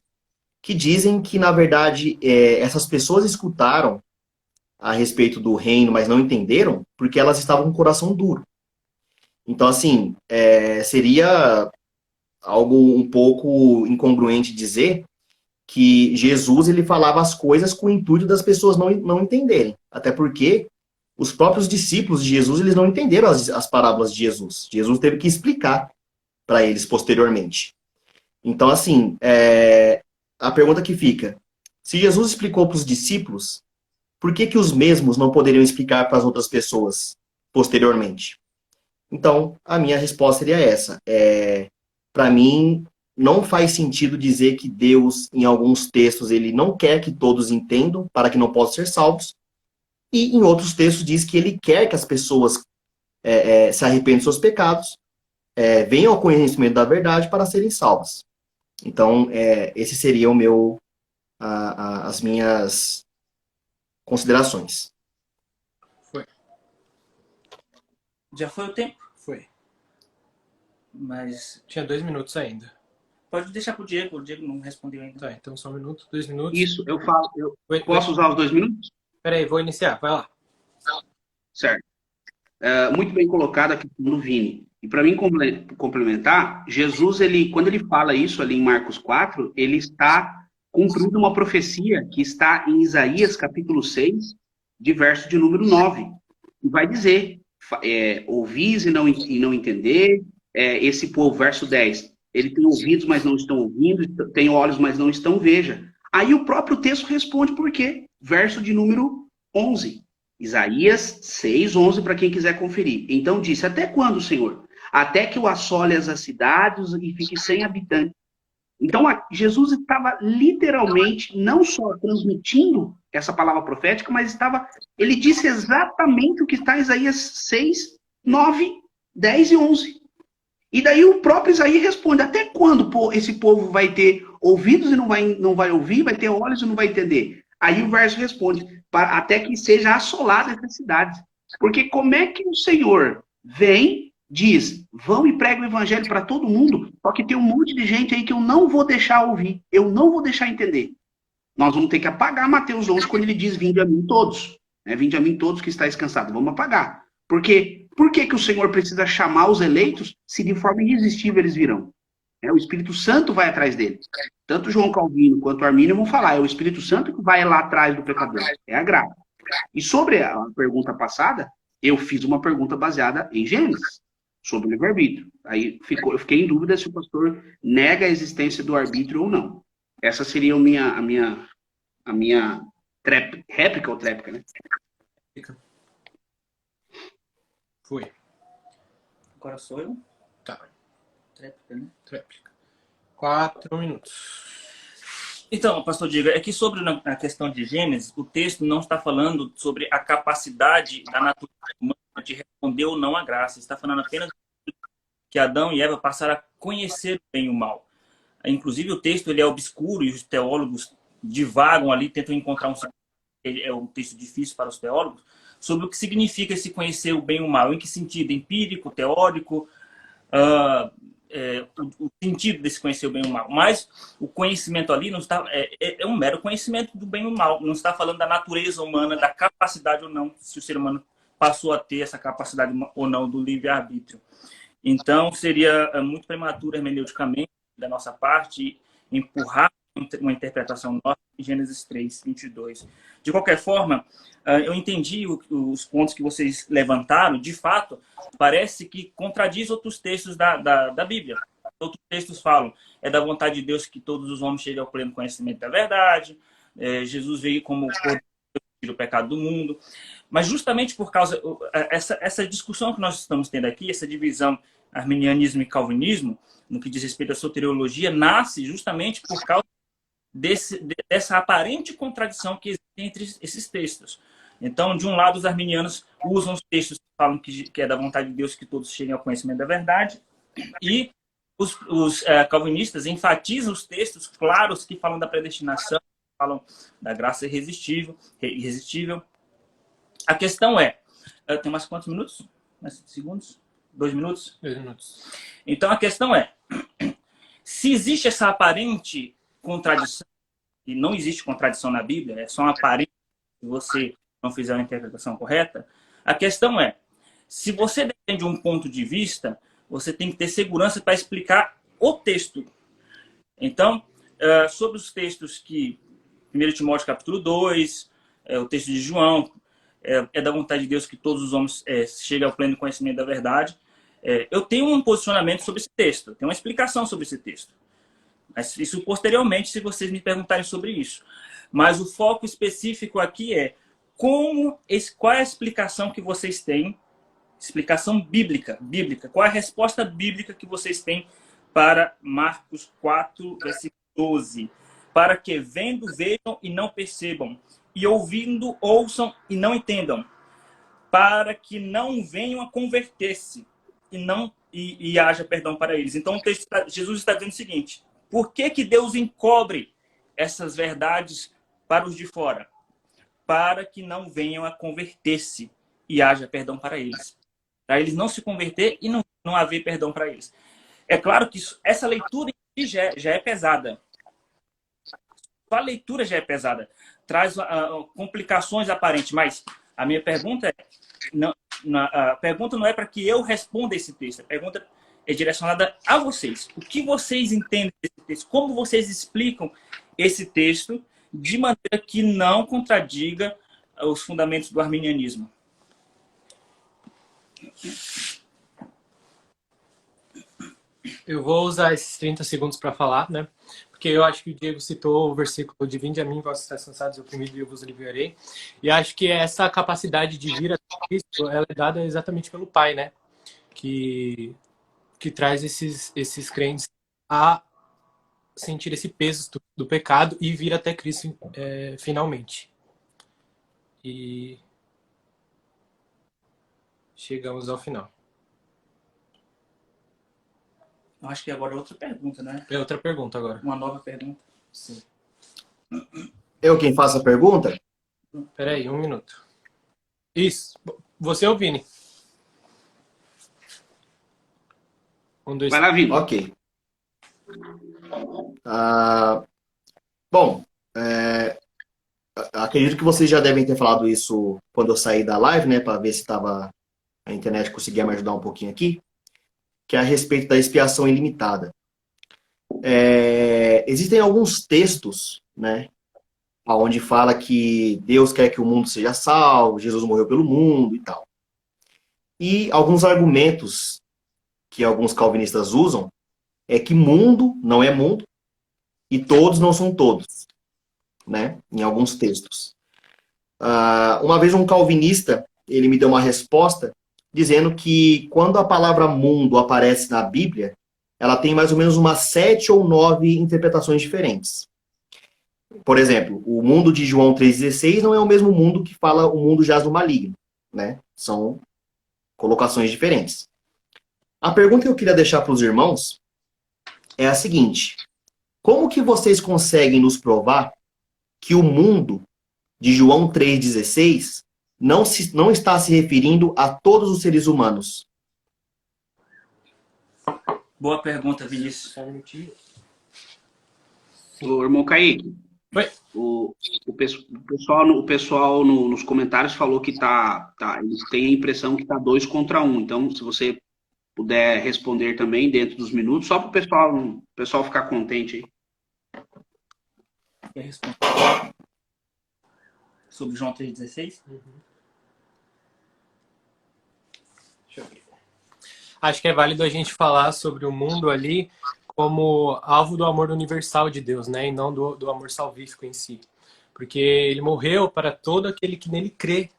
que dizem que, na verdade, essas pessoas escutaram a respeito do reino, mas não entenderam, porque elas estavam com o coração duro. Então, assim, seria algo um pouco incongruente dizer que Jesus ele falava as coisas com o intuito das pessoas não entenderem. Até porque os próprios discípulos de Jesus eles não entenderam as parábolas de Jesus. Jesus teve que explicar para eles posteriormente. Então, assim, a pergunta que fica, se Jesus explicou para os discípulos, por que os mesmos não poderiam explicar para as outras pessoas posteriormente? Então, a minha resposta seria essa. Para mim, não faz sentido dizer que Deus, em alguns textos, ele não quer que todos entendam para que não possam ser salvos. E em outros textos diz que ele quer que as pessoas se arrependam dos seus pecados, venham ao conhecimento da verdade para serem salvas. Então, esse seria as minhas considerações. Foi. Já foi o tempo? Foi. Mas Tinha 2 minutos ainda. pode deixar pro Diego. O Diego não respondeu ainda. Tá, então só 1 minuto, 2 minutos. Isso, eu falo. Eu Oi, posso usar os 2 minutos? Peraí, vou iniciar. Vai lá. Certo. Muito bem colocado aqui no Vini. E para mim complementar, Jesus, quando ele fala isso ali em Marcos 4, ele está cumprindo uma profecia que está em Isaías capítulo 6, de verso de número 9. E vai dizer, ouvis e não entender, esse povo, verso 10, ele tem ouvidos, mas não estão ouvindo, tem olhos, mas não estão, veja. Aí o próprio texto responde por quê? Verso de número 11. Isaías 6:11, para quem quiser conferir. Então disse, até quando, Senhor? Até que eu assole as cidades e fique sem habitantes. Então, Jesus estava literalmente, não só transmitindo essa palavra profética, mas ele disse exatamente o que está em Isaías 6, 9, 10 e 11. E daí o próprio Isaías responde, até quando esse povo vai ter ouvidos e não vai ouvir, vai ter olhos e não vai entender? Aí o verso responde, até que seja assolada essa cidade. Porque como é que o Senhor vem, diz, vão e prega o evangelho para todo mundo, só que tem um monte de gente aí que eu não vou deixar ouvir, eu não vou deixar entender. Nós vamos ter que apagar Mateus 11 quando ele diz, vinde a mim todos. Vinde a mim todos que estáis cansados. Vamos apagar. Por quê? Por que o Senhor precisa chamar os eleitos se de forma irresistível eles virão? O Espírito Santo vai atrás deles. Tanto João Calvino quanto Armínio vão falar, é o Espírito Santo que vai lá atrás do pecador. É a graça. E sobre a pergunta passada, eu fiz uma pergunta baseada em Gênesis, sobre o livre-arbítrio. Aí eu fiquei em dúvida se o pastor nega a existência do arbítrio ou não. Essa seria a minha réplica ou tréplica, né? Foi. Agora sou eu? Tá. Tréplica, né? Tréplica. 4 minutos. Então, pastor Diego, é que sobre a questão de Gênesis, o texto não está falando sobre a capacidade da natureza humana de responder ou não à graça. Está falando apenas que Adão e Eva passaram a conhecer o bem e o mal. Inclusive, o texto ele é obscuro e os teólogos divagam ali, tentam encontrar é um texto difícil para os teólogos, sobre o que significa esse conhecer o bem e o mal. Em que sentido? Empírico, teórico, o sentido desse conhecer o bem e o mal. Mas o conhecimento ali não está, é um mero conhecimento do bem e do mal. Não está falando da natureza humana, da capacidade ou não, se o ser humano passou a ter essa capacidade ou não do livre-arbítrio. Então, seria muito prematuro hermeneuticamente, da nossa parte, empurrar uma interpretação nossa em Gênesis 3, 22. De qualquer forma, eu entendi os pontos que vocês levantaram. De fato, parece que contradiz outros textos da Bíblia. Outros textos falam, é da vontade de Deus que todos os homens cheguem ao pleno conhecimento da verdade. Jesus veio como o pecado do mundo. Mas justamente por causa essa discussão que nós estamos tendo aqui, essa divisão arminianismo e calvinismo, no que diz respeito à soteriologia, nasce justamente por causa dessa aparente contradição que existe entre esses textos. Então, de um lado, os arminianos usam os textos que falam que é da vontade de Deus que todos cheguem ao conhecimento da verdade, e os calvinistas enfatizam os textos claros que falam da predestinação, falam da graça irresistível. A questão tem mais quantos minutos? Mais segundos? 2 minutos? 2 minutos. Então, a questão se existe essa aparente contradição, e não existe contradição na Bíblia, é só uma aparente se você não fizer uma interpretação correta, a questão se você defende um ponto de vista, você tem que ter segurança para explicar o texto. Então, sobre os textos que 1 Timóteo capítulo 2, o texto de João, é da vontade de Deus que todos os homens cheguem ao pleno conhecimento da verdade. Eu tenho um posicionamento sobre esse texto, tenho uma explicação sobre esse texto. Mas isso posteriormente, se vocês me perguntarem sobre isso. Mas o foco específico aqui qual é a explicação que vocês têm, explicação bíblica. Qual é a resposta bíblica que vocês têm para Marcos 4, versículo 12? Para que vendo, vejam e não percebam, e ouvindo, ouçam e não entendam, para que não venham a converter-se e haja perdão para eles. Então, Jesus está dizendo o seguinte: por que Deus encobre essas verdades para os de fora, para que não venham a converter-se e haja perdão para eles. Para eles não se converter e não haver perdão para eles. É claro que essa leitura em si já é pesada. A leitura já é pesada. Traz complicações aparentes, mas a minha pergunta é... a pergunta não é para que eu responda esse texto. A pergunta é direcionada a vocês. O que vocês entendem desse texto? Como vocês explicam esse texto de maneira que não contradiga os fundamentos do arminianismo? Eu vou usar esses 30 segundos para falar, né? Porque eu acho que o Diego citou o versículo de vinde a mim, vós estáis cansados, eu oprimido e eu vos aliviarei. E acho que essa capacidade de vir a Cristo, ela é dada exatamente pelo Pai, né? Que traz esses crentes a sentir esse peso do pecado e vir até Cristo finalmente. E chegamos ao final. Eu acho que agora é outra pergunta, né? É outra pergunta agora. Uma nova pergunta. Sim. Eu quem faço a pergunta? Peraí, 1 minuto. Isso. Você ou Vini? 1, 2, Vai lá, Vini. Ok. Bom, acredito que vocês já devem ter falado isso quando eu saí da live, né? Para ver se a internet conseguia me ajudar um pouquinho aqui. Que é a respeito da expiação ilimitada. Existem alguns textos, né? Onde fala que Deus quer que o mundo seja salvo, Jesus morreu pelo mundo e tal. E alguns argumentos que alguns calvinistas usam é que mundo não é mundo e todos não são todos, né? Em alguns textos. Uma vez um calvinista, ele me deu uma resposta dizendo que quando a palavra mundo aparece na Bíblia, ela tem mais ou menos umas 7 ou 9 interpretações diferentes. Por exemplo, o mundo de João 3,16 não é o mesmo mundo que fala o mundo jaz no maligno, né? São colocações diferentes. A pergunta que eu queria deixar para os irmãos é a seguinte: como que vocês conseguem nos provar que o mundo de João 3,16 não está se referindo a todos os seres humanos? Boa pergunta, Vinícius. O irmão Kaique. Oi. O pessoal nos comentários falou que eles têm a impressão que tá 2 contra 1. Então, se você puder responder também dentro dos minutos, só para o pessoal ficar contente aí. Quer responder? Sobre João 3,16? Deixa eu ver. Acho que é válido a gente falar sobre o mundo ali como alvo do amor universal de Deus, né? E não do amor salvífico em si. Porque ele morreu para todo aquele que nele crê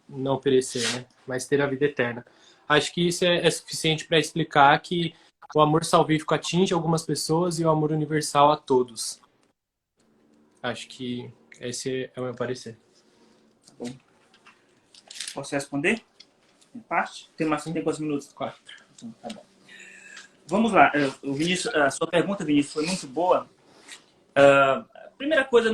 não perecer, né? Mas ter a vida eterna. Acho que isso é suficiente para explicar que o amor salvífico atinge algumas pessoas e o amor universal a todos. Acho que esse é o meu parecer. Tá bom. Posso responder? Em parte? Tem quantos minutos? 4. Então, tá bom. Vamos lá. Vinícius, a sua pergunta, Vinícius, foi muito boa. Primeira coisa,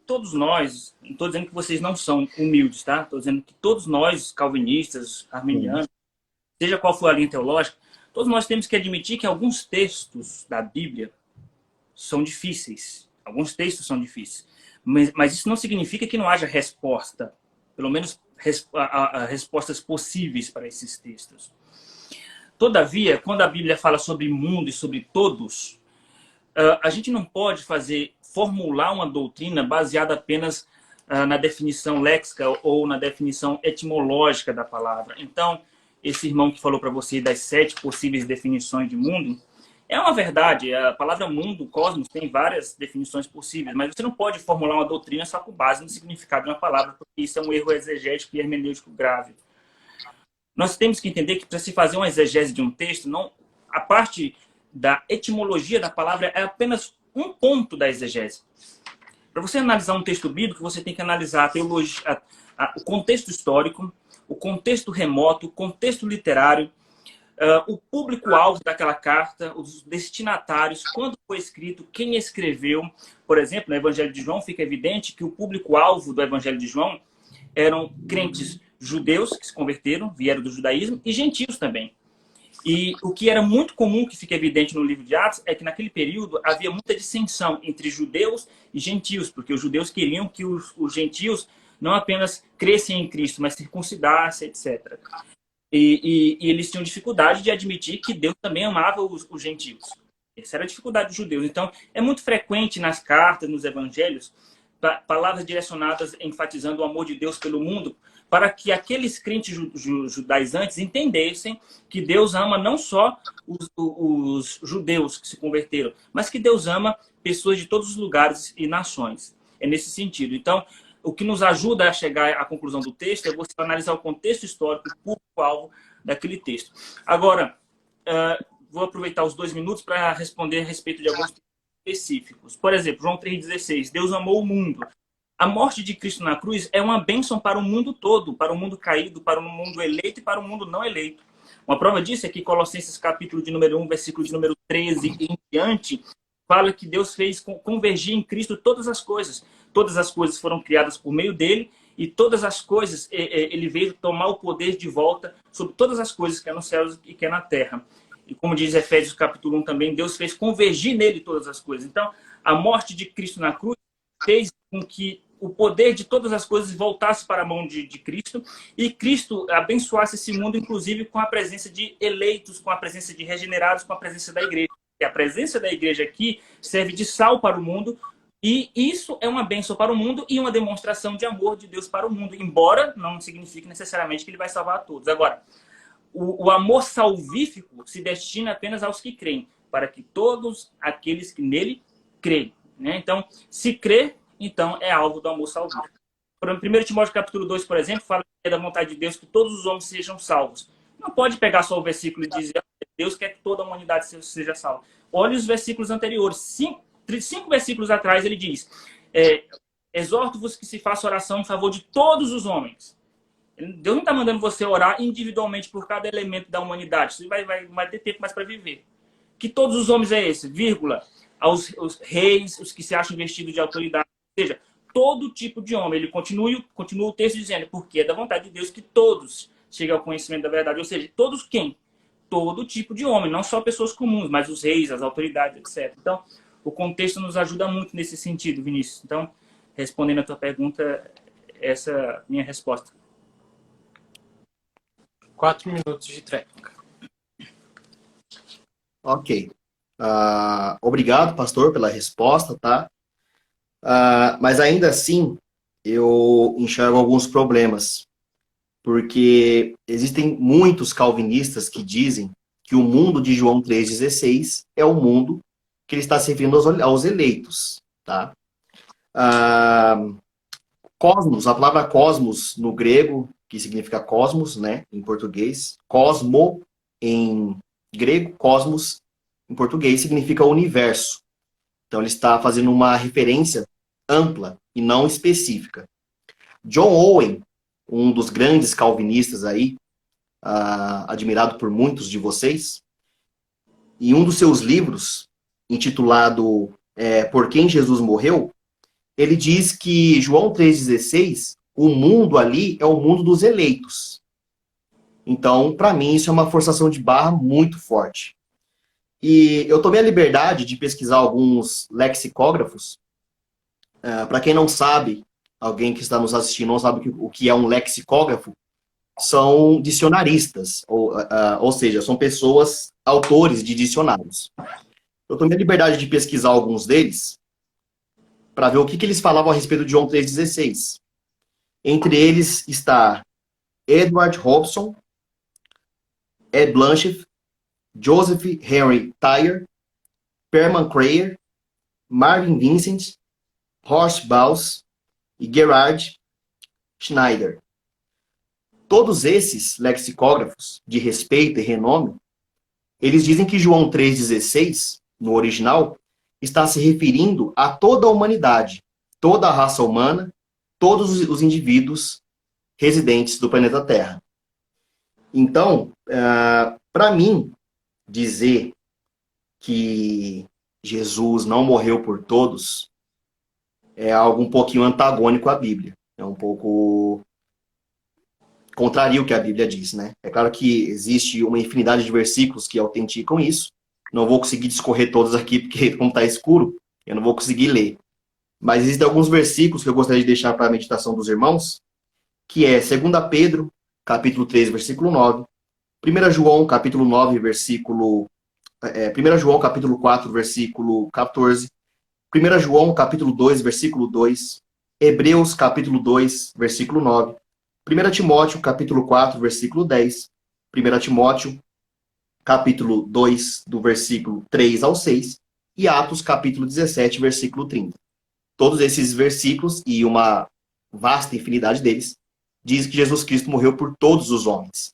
todos nós, não estou dizendo que vocês não são humildes, tá? Estou dizendo que todos nós, calvinistas, arminianos, seja qual for a linha teológica, todos nós temos que admitir que alguns textos da Bíblia são difíceis. Alguns textos são difíceis. Mas isso não significa que não haja resposta. Pelo menos respostas possíveis para esses textos. Todavia, quando a Bíblia fala sobre mundo e sobre todos, a gente não pode formular uma doutrina baseada apenas na definição léxica ou na definição etimológica da palavra. Então, esse irmão que falou para você das 7 possíveis definições de mundo, é uma verdade. A palavra mundo, cosmos, tem várias definições possíveis, mas você não pode formular uma doutrina só com base no significado de uma palavra, porque isso é um erro exegético e hermenêutico grave. Nós temos que entender que para se fazer uma exegese de um texto, a parte da etimologia da palavra é apenas um ponto da exegese. Para você analisar um texto bíblico, você tem que analisar a teologia, o contexto histórico, o contexto remoto, o contexto literário, o público-alvo daquela carta, os destinatários, quando foi escrito, quem escreveu. Por exemplo, no Evangelho de João fica evidente que o público-alvo do Evangelho de João eram crentes judeus que se converteram, vieram do judaísmo, e gentios também. E o que era muito comum, que fica evidente no livro de Atos, é que naquele período havia muita dissensão entre judeus e gentios, porque os judeus queriam que os gentios não apenas crescem em Cristo, mas circuncidassem, etc. E eles tinham dificuldade de admitir que Deus também amava os gentios. Essa era a dificuldade dos judeus. Então, é muito frequente nas cartas, nos evangelhos, palavras direcionadas enfatizando o amor de Deus pelo mundo, para que aqueles crentes judaizantes entendessem que Deus ama não só os judeus que se converteram, mas que Deus ama pessoas de todos os lugares e nações. É nesse sentido. Então, o que nos ajuda a chegar à conclusão do texto é você analisar o contexto histórico, o público-alvo daquele texto. Agora, vou aproveitar os 2 minutos para responder a respeito de alguns específicos. Por exemplo, João 3,16, Deus amou o mundo. A morte de Cristo na cruz é uma bênção para o mundo todo, para o mundo caído, para o mundo eleito e para o mundo não eleito. Uma prova disso é que Colossenses capítulo de número 1, versículo de número 13 em diante, fala que Deus fez convergir em Cristo todas as coisas. Todas as coisas foram criadas por meio dele e todas as coisas, ele veio tomar o poder de volta sobre todas as coisas que é nos céus e que é na terra. E como diz Efésios capítulo 1 também, Deus fez convergir nele todas as coisas. Então, a morte de Cristo na cruz fez com que o poder de todas as coisas voltasse para a mão de Cristo e Cristo abençoasse esse mundo, inclusive com a presença de eleitos, com a presença de regenerados, com a presença da igreja. E a presença da igreja aqui serve de sal para o mundo e isso é uma bênção para o mundo e uma demonstração de amor de Deus para o mundo, embora não signifique necessariamente que ele vai salvar a todos. Agora, o amor salvífico se destina apenas aos que creem, para que todos aqueles que nele creem. Né? Então, se crer, então é alvo do amor salvífico. 1 Timóteo capítulo 2, por exemplo, fala que é da vontade de Deus que todos os homens sejam salvos. Não pode pegar só o versículo e dizer que Deus quer que toda a humanidade seja salva. Olhe os versículos anteriores. 5 versículos atrás ele diz: exorto-vos que se faça oração em favor de todos os homens. Deus não está mandando você orar individualmente por cada elemento da humanidade. Você vai ter tempo mais para viver. Que todos os homens é esse, vírgula, os reis, os que se acham vestidos de autoridade. Ou seja, todo tipo de homem. Ele continua o texto dizendo, porque é da vontade de Deus que todos cheguem ao conhecimento da verdade. Ou seja, todos quem? Todo tipo de homem, não só pessoas comuns, mas os reis, as autoridades, etc. Então, o contexto nos ajuda muito nesse sentido, Vinícius. Então, respondendo a tua pergunta, essa é a minha resposta. 4 minutos de tréplica. Ok. Obrigado, pastor, pela resposta, tá? Mas ainda assim, eu enxergo alguns problemas. Porque existem muitos calvinistas que dizem que o mundo de João 3,16 é o mundo que ele está servindo aos eleitos, tá? Cosmos, a palavra cosmos no grego, que significa cosmos, né, em português, cosmo em grego, cosmos em português significa universo. Então ele está fazendo uma referência ampla e não específica. John Owen, um dos grandes calvinistas aí, admirado por muitos de vocês, em um dos seus livros, intitulado Por Quem Jesus Morreu, ele diz que João 3,16, o mundo ali é o mundo dos eleitos. Então, para mim, isso é uma forçação de barra muito forte. E eu tomei a liberdade de pesquisar alguns lexicógrafos. Para quem não sabe, alguém que está nos assistindo não sabe o que é um lexicógrafo, são dicionaristas, ou seja, são pessoas, autores de dicionários. Eu tomei a liberdade de pesquisar alguns deles, para ver o que eles falavam a respeito de João 3,16. Entre eles está Edward Robson, Ed Blanchett, Joseph Henry Tyler, Herman Crayer, Marvin Vincent, Horst Baus e Gerhard Schneider. Todos esses lexicógrafos de respeito e renome, eles dizem que João 3,16, no original, está se referindo a toda a humanidade, toda a raça humana, todos os indivíduos residentes do planeta Terra. Então, Para mim, dizer que Jesus não morreu por todos é algo um pouquinho antagônico à Bíblia. É um pouco contraria o que a Bíblia diz, né? É claro que existe uma infinidade de versículos que autenticam isso. Não vou conseguir discorrer todos aqui, porque como está escuro, eu não vou conseguir ler. Mas existem alguns versículos que eu gostaria de deixar para a meditação dos irmãos, que é 2 Pedro, capítulo 3, versículo 9, 1 João, capítulo 9, versículo... 1 João, capítulo 4, versículo 14, 1 João, capítulo 2, versículo 2, Hebreus, capítulo 2, versículo 9, 1 Timóteo, capítulo 4, versículo 10, 1 Timóteo, capítulo 2, do versículo 3 ao 6, e Atos, capítulo 17, versículo 30. Todos esses versículos, e uma vasta infinidade deles, diz que Jesus Cristo morreu por todos os homens.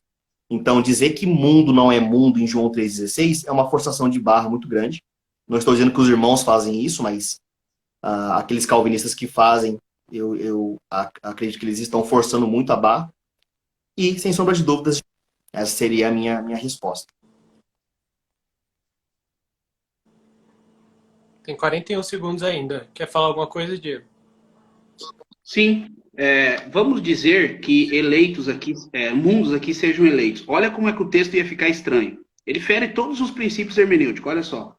Então, dizer que mundo não é mundo em João 3,16 é uma forçação de barra muito grande. Não estou dizendo que os irmãos fazem isso, mas aqueles calvinistas que fazem, eu acredito que eles estão forçando muito a barra. E, sem sombra de dúvidas, essa seria a minha resposta. Tem 41 segundos ainda. Quer falar alguma coisa, Diego? Sim. Vamos dizer que eleitos aqui, mundos aqui sejam eleitos. Olha como é que o texto ia ficar estranho. Ele fere todos os princípios hermenêuticos, olha só.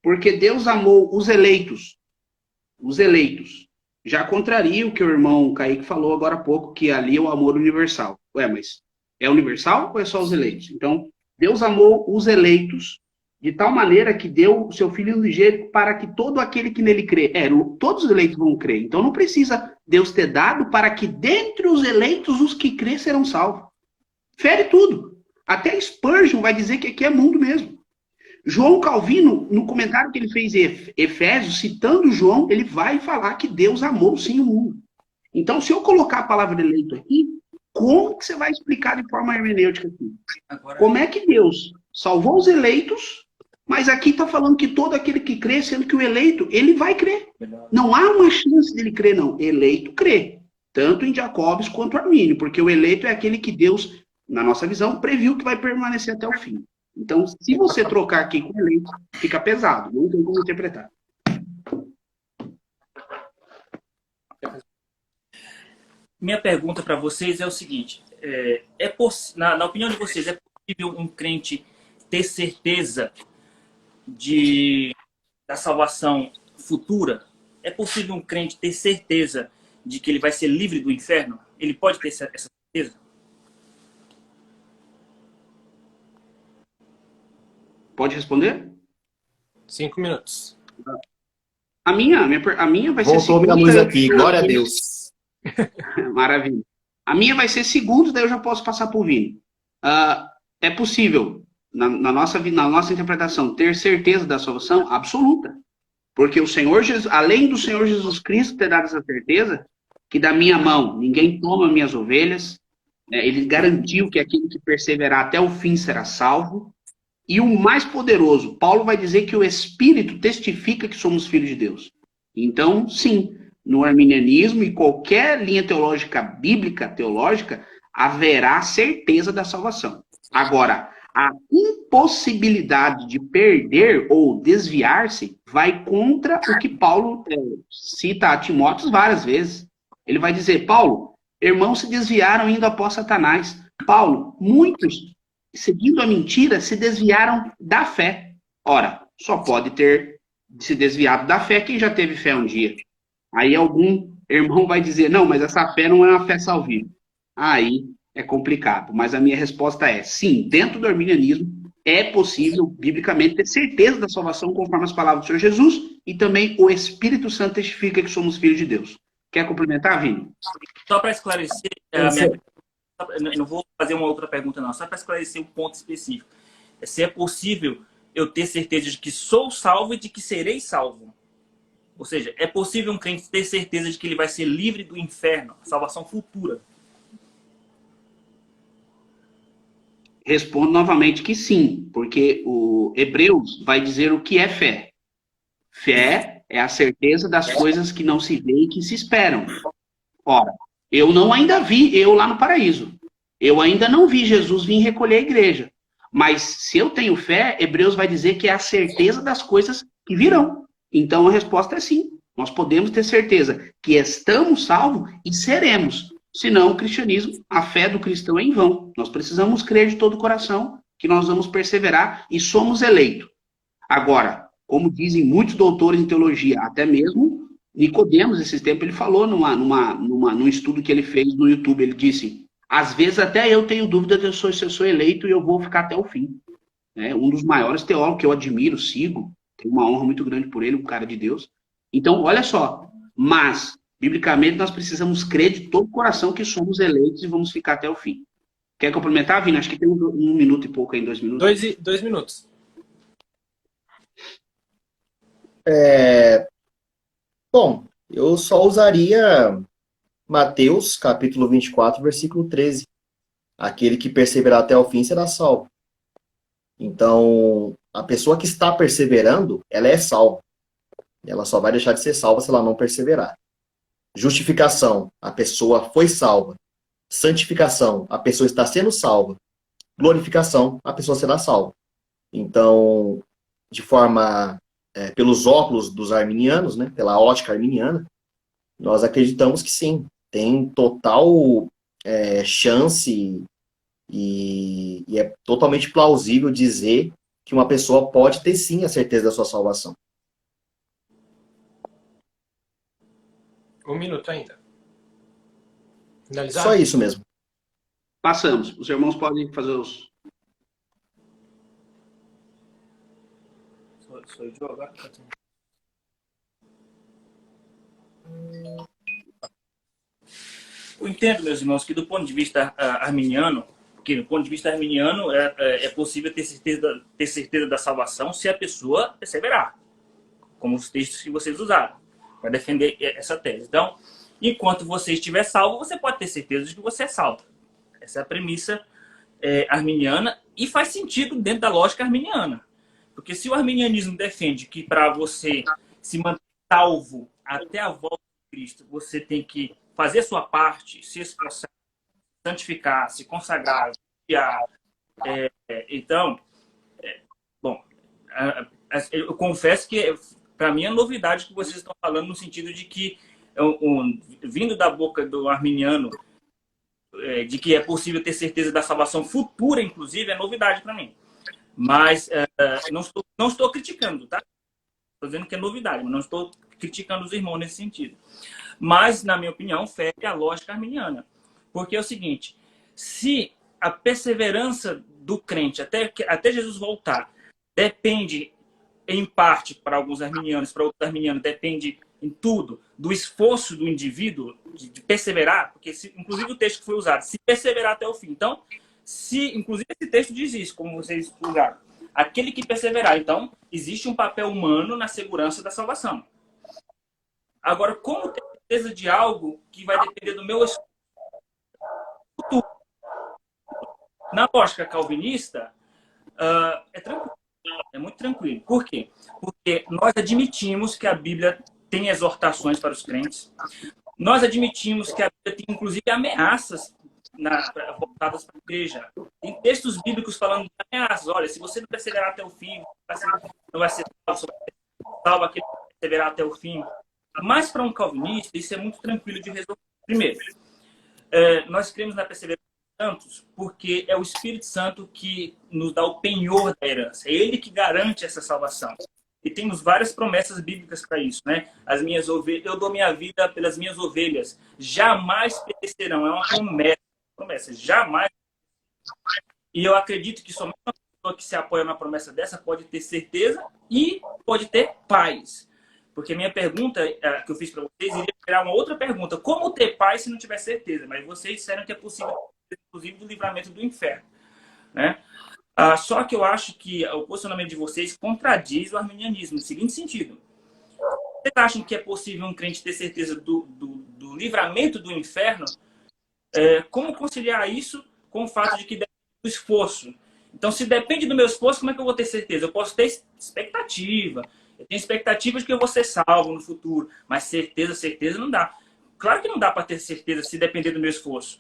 Porque Deus amou os eleitos. Os eleitos. Já contraria o que o irmão Kaique falou agora há pouco, que ali é o amor universal. Ué, mas é universal ou é só os eleitos? Então, Deus amou os eleitos de tal maneira que deu o seu Filho unigênito para que todo aquele que nele crê... todos os eleitos vão crer. Então não precisa Deus ter dado para que dentre os eleitos os que crê serão salvos. Fere tudo. Até Spurgeon vai dizer que aqui é mundo mesmo. João Calvino, no comentário que ele fez em Efésios, citando João, ele vai falar que Deus amou sim o mundo. Então, se eu colocar a palavra eleito aqui, como que você vai explicar de forma hermenêutica aqui? Como é que Deus salvou os eleitos, mas aqui está falando que todo aquele que crê, sendo que o eleito, ele vai crer. Não há uma chance dele crer, não. Eleito crê. Tanto em Jacobs quanto Armínio, porque o eleito é aquele que Deus, na nossa visão, previu que vai permanecer até o fim. Então, se você trocar aqui com eleito, fica pesado. Não tem como interpretar. Minha pergunta para vocês é o seguinte. Na opinião de vocês, é possível um crente ter certeza da salvação futura? É possível um crente ter certeza de que ele vai ser livre do inferno? Ele pode ter essa certeza? Pode responder? 5 minutos. A minha vai ser Voltou segunda. minha luz aqui, glória a Deus. Maravilha. A minha vai ser segundos, daí eu já posso passar por Vini. É possível, na nossa interpretação, ter certeza da salvação absoluta. Porque o Senhor Jesus, além do Senhor Jesus Cristo ter dado essa certeza, que da minha mão ninguém toma minhas ovelhas, ele garantiu que aquele que perseverar até o fim será salvo. E o mais poderoso, Paulo vai dizer que o Espírito testifica que somos filhos de Deus. Então, sim, no arminianismo e qualquer linha teológica bíblica, teológica, haverá certeza da salvação. Agora, a impossibilidade de perder ou desviar-se vai contra o que Paulo cita a Timóteo várias vezes. Ele vai dizer, Paulo, irmãos se desviaram indo após Satanás. Paulo, muitos, seguindo a mentira, se desviaram da fé. Ora, só pode ter se desviado da fé quem já teve fé um dia. Aí algum irmão vai dizer, não, mas essa fé não é uma fé salvífica. Aí é complicado. Mas a minha resposta é, sim, dentro do arminianismo é possível, biblicamente, ter certeza da salvação conforme as palavras do Senhor Jesus e também o Espírito Santo testifica que somos filhos de Deus. Quer complementar, Vini? Só para esclarecer, eu não vou fazer uma outra pergunta, não. Só para esclarecer um ponto específico. Se é possível eu ter certeza de que sou salvo e de que serei salvo. Ou seja, é possível um crente ter certeza de que ele vai ser livre do inferno, salvação futura. Respondo novamente que sim, porque o Hebreus vai dizer o que é fé. Fé é a certeza das coisas que não se vê e que se esperam. Ora, eu não ainda vi eu lá no paraíso. Eu ainda não vi Jesus vir recolher a igreja. Mas se eu tenho fé, Hebreus vai dizer que é a certeza das coisas que virão. Então a resposta é sim. Nós podemos ter certeza que estamos salvos e seremos. Senão o cristianismo, a fé do cristão é em vão. Nós precisamos crer de todo o coração que nós vamos perseverar e somos eleitos. Agora, como dizem muitos doutores em teologia, até mesmo Nicodemos, esses tempos, ele falou num estudo que ele fez no YouTube, ele disse, às vezes até eu tenho dúvida se eu sou eleito e eu vou ficar até o fim. Um dos maiores teólogos que eu admiro, sigo, tenho uma honra muito grande por ele, um cara de Deus. Então, olha só, mas, biblicamente, nós precisamos crer de todo o coração que somos eleitos e vamos ficar até o fim. Quer complementar, Vini? Acho que tem um minuto e pouco aí, 2 minutos. 2 minutos. Bom, eu só usaria Mateus, capítulo 24, versículo 13. Aquele que perseverar até o fim será salvo. Então, a pessoa que está perseverando, ela é salva. Ela só vai deixar de ser salva se ela não perseverar. Justificação, a pessoa foi salva. Santificação, a pessoa está sendo salva. Glorificação, a pessoa será salva. Então, de forma, pelos óculos dos arminianos, né, pela ótica arminiana, nós acreditamos que sim, tem total chance e é totalmente plausível dizer que uma pessoa pode ter sim a certeza da sua salvação. 1 minuto ainda. Finalizar? Só isso mesmo. Passamos. Os irmãos podem fazer os... Sou eu agora? Eu entendo, meus irmãos, que do ponto de vista arminiano, porque do ponto de vista arminiano é possível ter certeza da salvação se a pessoa perseverar, como os textos que vocês usaram, para defender essa tese. Então, enquanto você estiver salvo, você pode ter certeza de que você é salvo. Essa é a premissa arminiana e faz sentido dentro da lógica arminiana. Porque se o arminianismo defende que para você se manter salvo até a volta de Cristo, você tem que fazer a sua parte, se esforçar, santificar, se consagrar, então, bom, eu confesso que para mim é novidade que vocês estão falando no sentido de que, vindo da boca do arminiano, de que é possível ter certeza da salvação futura, inclusive, é novidade para mim. Mas não estou criticando, tá? Estou dizendo que é novidade, mas não estou criticando os irmãos nesse sentido. Mas, na minha opinião, fere a lógica arminiana. Porque é o seguinte, se a perseverança do crente até Jesus voltar depende, em parte, para alguns arminianos, para outros arminianos, depende em tudo do esforço do indivíduo de perseverar, porque, inclusive, o texto que foi usado, se perseverar até o fim. Então, inclusive, esse texto diz isso, como vocês usaram. Aquele que perseverar. Então, existe um papel humano na segurança da salvação. Agora, como ter certeza de algo que vai depender do meu esforço? Na lógica calvinista, é tranquilo. É muito tranquilo. Por quê? Porque nós admitimos que a Bíblia tem exortações para os crentes. Nós admitimos que a Bíblia tem, inclusive, ameaças voltadas para a igreja. Tem textos bíblicos falando de ameaças. Olha, se você não perseverar até o fim, não vai ser salvo aquele que perseverar até o fim. Mas para um calvinista, isso é muito tranquilo de resolver. Primeiro, nós cremos na perseverança dos santos porque é o Espírito Santo que nos dá o penhor da herança. É ele que garante essa salvação. E temos várias promessas bíblicas para isso, né? As minhas ovelhas, eu dou minha vida pelas minhas ovelhas, jamais perecerão. É uma promessa, jamais. E eu acredito que somente uma pessoa que se apoia na promessa dessa pode ter certeza e pode ter paz. Porque minha pergunta que eu fiz para vocês iria gerar uma outra pergunta. Como ter paz se não tiver certeza? Mas vocês disseram que é possível, inclusive, do livramento do inferno, né? Só que eu acho que o posicionamento de vocês contradiz o arminianismo, no seguinte sentido. Vocês acham que é possível um crente ter certeza do livramento do inferno? Como conciliar isso com o fato de que depende do esforço? Então, se depende do meu esforço, como é que eu vou ter certeza? Eu posso ter expectativa. Eu tenho expectativa de que eu vou ser salvo no futuro. Mas certeza não dá. Claro que não dá para ter certeza se depender do meu esforço.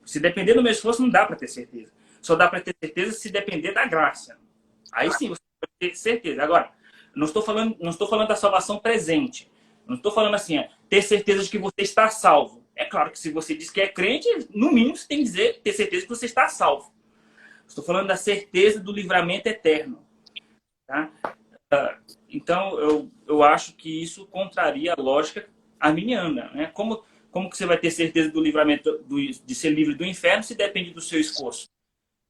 Se depender do meu esforço, não dá para ter certeza. só dá para ter certeza se depender da graça. Aí sim você pode ter certeza. Agora, não estou falando da salvação presente. Não estou falando assim, ter certeza de que você está salvo. É claro que se você diz que é crente, no mínimo você tem que dizer, ter certeza que você está salvo. Estou falando da certeza do livramento eterno. Tá? Então, eu acho que isso contraria a lógica arminiana. Né? Como que você vai ter certeza do livramento, de ser livre do inferno, se depende do seu esforço?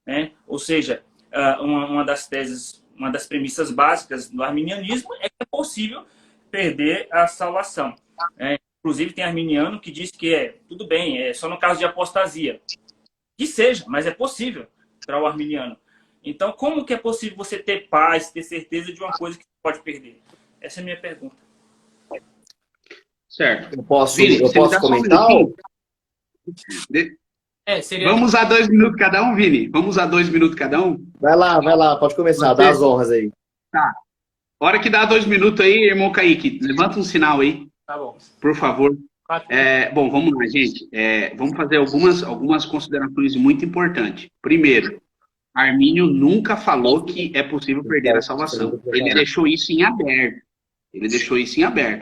Né? Ou seja, uma das teses, uma das premissas básicas do arminianismo é que é possível perder a salvação. Inclusive, tem arminiano que diz que tudo bem, é só no caso de apostasia. Que seja, mas é possível para o arminiano. Então, como que é possível você ter paz, ter certeza de uma coisa que você pode perder? Essa é a minha pergunta. Certo. Eu posso Vini, comentar? Vamos usar 2 minutos cada um, Vini? Vamos usar 2 minutos cada um? Vai lá, pode começar, dá as honras aí. Tá. Hora que dá 2 minutos aí, irmão Kaique, levanta um sinal aí. Tá bom. Por favor. Bom, vamos lá, gente. Vamos fazer algumas considerações muito importantes. Primeiro, Armínio nunca falou que é possível perder a salvação. Ele deixou isso em aberto.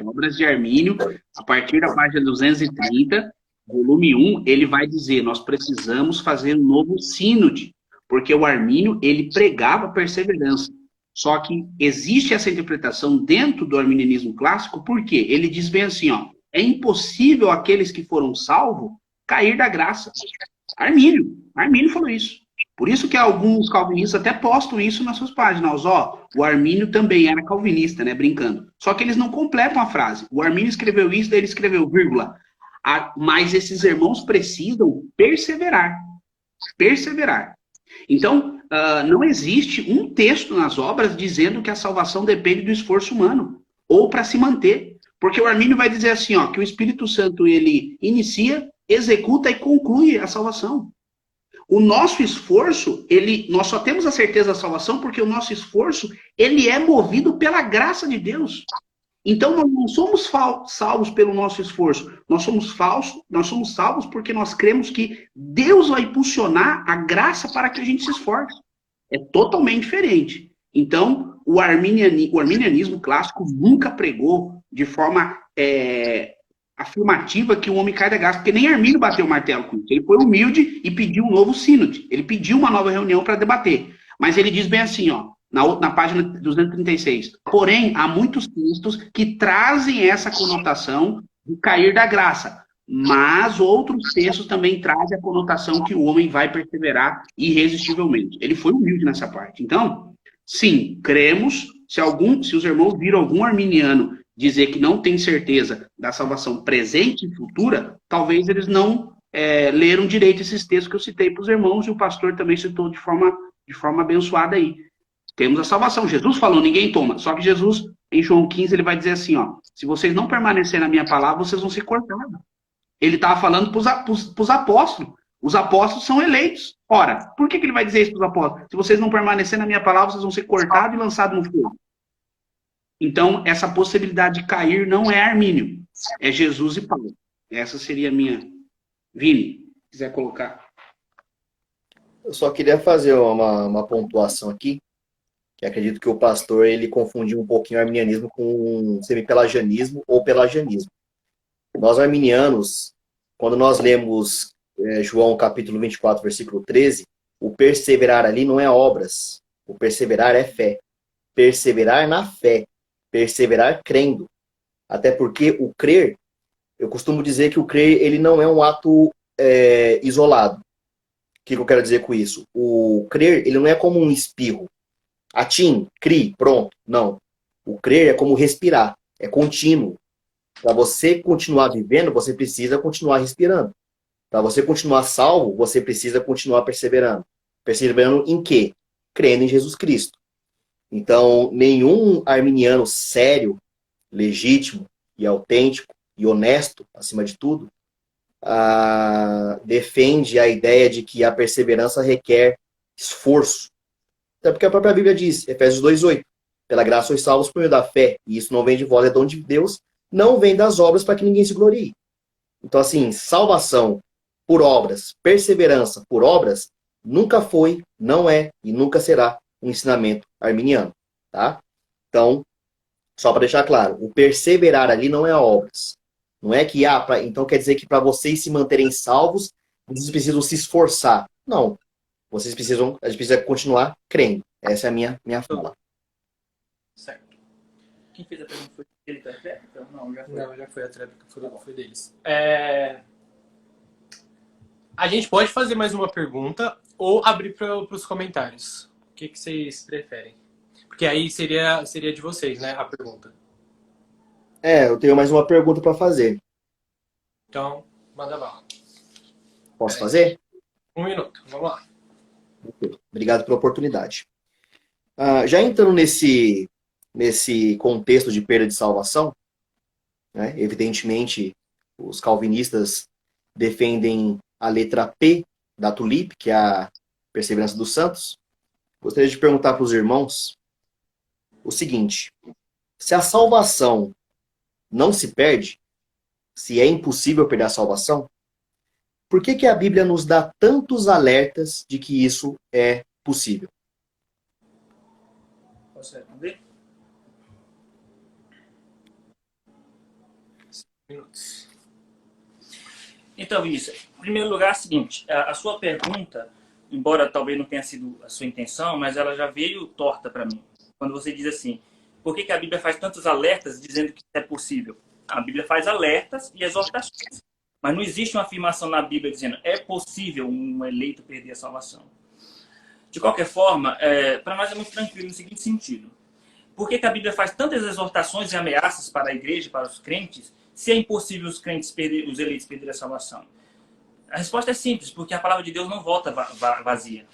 Obras de Armínio, a partir da página 230, volume 1, ele vai dizer, nós precisamos fazer um novo sínode, porque o Armínio, ele pregava perseverança. Só que existe essa interpretação dentro do arminianismo clássico, porque ele diz bem assim, é impossível aqueles que foram salvos cair da graça. Armínio falou isso. Por isso que alguns calvinistas até postam isso nas suas páginas. O Armínio também era calvinista, né, brincando. Só que eles não completam a frase. O Armínio escreveu isso, daí ele escreveu, vírgula, mas esses irmãos precisam perseverar. Então, não existe um texto nas obras dizendo que a salvação depende do esforço humano, ou para se manter. Porque o Armínio vai dizer assim, que o Espírito Santo, ele inicia, executa e conclui a salvação. O nosso esforço, nós só temos a certeza da salvação porque o nosso esforço, ele é movido pela graça de Deus. Então, nós não somos salvos pelo nosso esforço. Nós somos salvos porque nós cremos que Deus vai impulsionar a graça para que a gente se esforce. É totalmente diferente. Então, o arminianismo clássico nunca pregou de forma afirmativa que o homem cai da graça, porque nem Armínio bateu o martelo com isso. Ele foi humilde e pediu um novo sínode. Ele pediu uma nova reunião para debater. Mas ele diz bem assim, na página 236. Porém, há muitos textos que trazem essa conotação de cair da graça. Mas outros textos também trazem a conotação que o homem vai perseverar irresistivelmente. Ele foi humilde nessa parte. Então, sim, cremos, se os irmãos viram algum arminiano dizer que não tem certeza da salvação presente e futura, talvez eles não leram direito esses textos que eu citei para os irmãos, e o pastor também citou de forma abençoada aí. Temos a salvação. Jesus falou, ninguém toma. Só que Jesus, em João 15, ele vai dizer assim, se vocês não permanecerem na minha palavra, vocês vão ser cortados. Ele estava falando para os apóstolos. Os apóstolos são eleitos. Ora, por que ele vai dizer isso para os apóstolos? Se vocês não permanecerem na minha palavra, vocês vão ser cortados e lançados no fogo. Então, essa possibilidade de cair não é Armínio. É Jesus e Paulo. Essa seria a minha... Vini, se quiser colocar. Eu só queria fazer uma pontuação aqui, que acredito que o pastor ele confundiu um pouquinho o arminianismo com semipelagianismo ou pelagianismo. Nós arminianos, quando nós lemos João capítulo 24, versículo 13, o perseverar ali não é obras, o perseverar é fé. Perseverar na fé, perseverar crendo. Até porque o crer, eu costumo dizer que o crer ele não é um ato isolado. O que eu quero dizer com isso? O crer ele não é como um espirro. Atim, cri, pronto. Não. O crer é como respirar, é contínuo. Para você continuar vivendo, você precisa continuar respirando. Para você continuar salvo, você precisa continuar perseverando. Perseverando em quê? Crendo em Jesus Cristo. Então, nenhum arminiano sério, legítimo e autêntico e honesto, acima de tudo, defende a ideia de que a perseverança requer esforço. Até porque a própria Bíblia diz, Efésios 2:8, pela graça sois salvos por meio da fé, e isso não vem de vós, é dom de Deus, não vem das obras para que ninguém se glorie. Então, assim, salvação por obras, perseverança por obras, nunca foi, não é e nunca será um ensinamento arminiano, tá? Então, só para deixar claro, o perseverar ali não é obras. Não é que, então quer dizer que para vocês se manterem salvos, vocês precisam se esforçar. Não. A gente precisa continuar crendo. Essa é a minha fala. Certo. Quem fez a pergunta foi ele da tréplica? Não, já foi. Não, já foi a tréplica, foi deles. A gente pode fazer mais uma pergunta ou abrir para os comentários. O que vocês preferem? Porque aí seria de vocês, né, a pergunta. Eu tenho mais uma pergunta para fazer. Então, manda bala. Posso fazer? 1 minuto, vamos lá. Obrigado pela oportunidade. Já entrando nesse contexto de perda de salvação, né, evidentemente, os calvinistas defendem a letra P da tulipe, que é a perseverança dos santos. Gostaria de perguntar para os irmãos o seguinte: se a salvação não se perde, se é impossível perder a salvação, por que a Bíblia nos dá tantos alertas de que isso é possível? Posso responder? 5 minutos. Então, Vinícius, em primeiro lugar é o seguinte, a sua pergunta, embora talvez não tenha sido a sua intenção, mas ela já veio torta para mim. Quando você diz assim, por que a Bíblia faz tantos alertas dizendo que é possível? A Bíblia faz alertas e exortações. Mas não existe uma afirmação na Bíblia dizendo é possível um eleito perder a salvação. De qualquer forma, para nós é muito tranquilo no seguinte sentido. Por que a Bíblia faz tantas exortações e ameaças para a igreja, para os crentes, se é impossível os eleitos perderem a salvação? A resposta é simples, porque a palavra de Deus não volta vazia.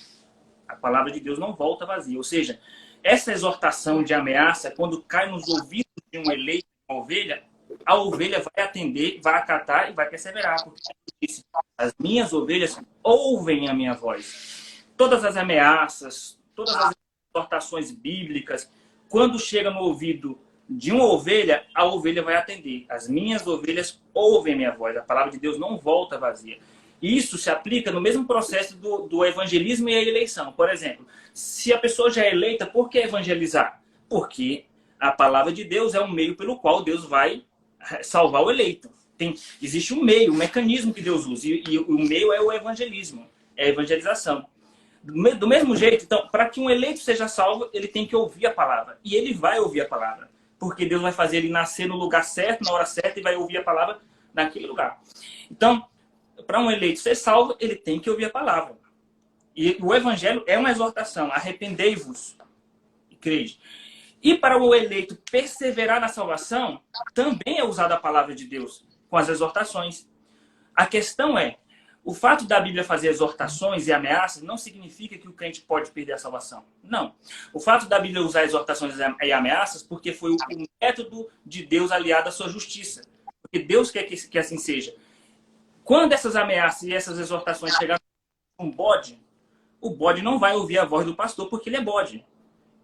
A palavra de Deus não volta vazia. Ou seja, essa exortação de ameaça, quando cai nos ouvidos de um eleito, uma ovelha, a ovelha vai atender, vai acatar e vai perseverar. Porque disse, as minhas ovelhas ouvem a minha voz. Todas as ameaças, todas as exortações bíblicas, quando chega no ouvido de uma ovelha, a ovelha vai atender. As minhas ovelhas ouvem a minha voz. A palavra de Deus não volta vazia. Isso se aplica no mesmo processo do evangelismo e a eleição. Por exemplo, se a pessoa já é eleita, por que evangelizar? Porque a palavra de Deus é um meio pelo qual Deus vai salvar o eleito. Existe um meio, um mecanismo que Deus usa. E o meio é o evangelismo, é a evangelização. Do mesmo jeito, então, para que um eleito seja salvo, ele tem que ouvir a palavra. E ele vai ouvir a palavra. Porque Deus vai fazer ele nascer no lugar certo, na hora certa, e vai ouvir a palavra naquele lugar. Então, para um eleito ser salvo, ele tem que ouvir a palavra. E o evangelho é uma exortação. Arrependei-vos e crede. E para o eleito perseverar na salvação, também é usada a palavra de Deus, com as exortações. A questão é, o fato da Bíblia fazer exortações e ameaças não significa que o crente pode perder a salvação. Não. O fato da Bíblia usar exortações e ameaças porque foi o método de Deus aliado à sua justiça. Porque Deus quer que assim seja. Quando essas ameaças e essas exortações chegarem com um bode, o bode não vai ouvir a voz do pastor porque ele é bode.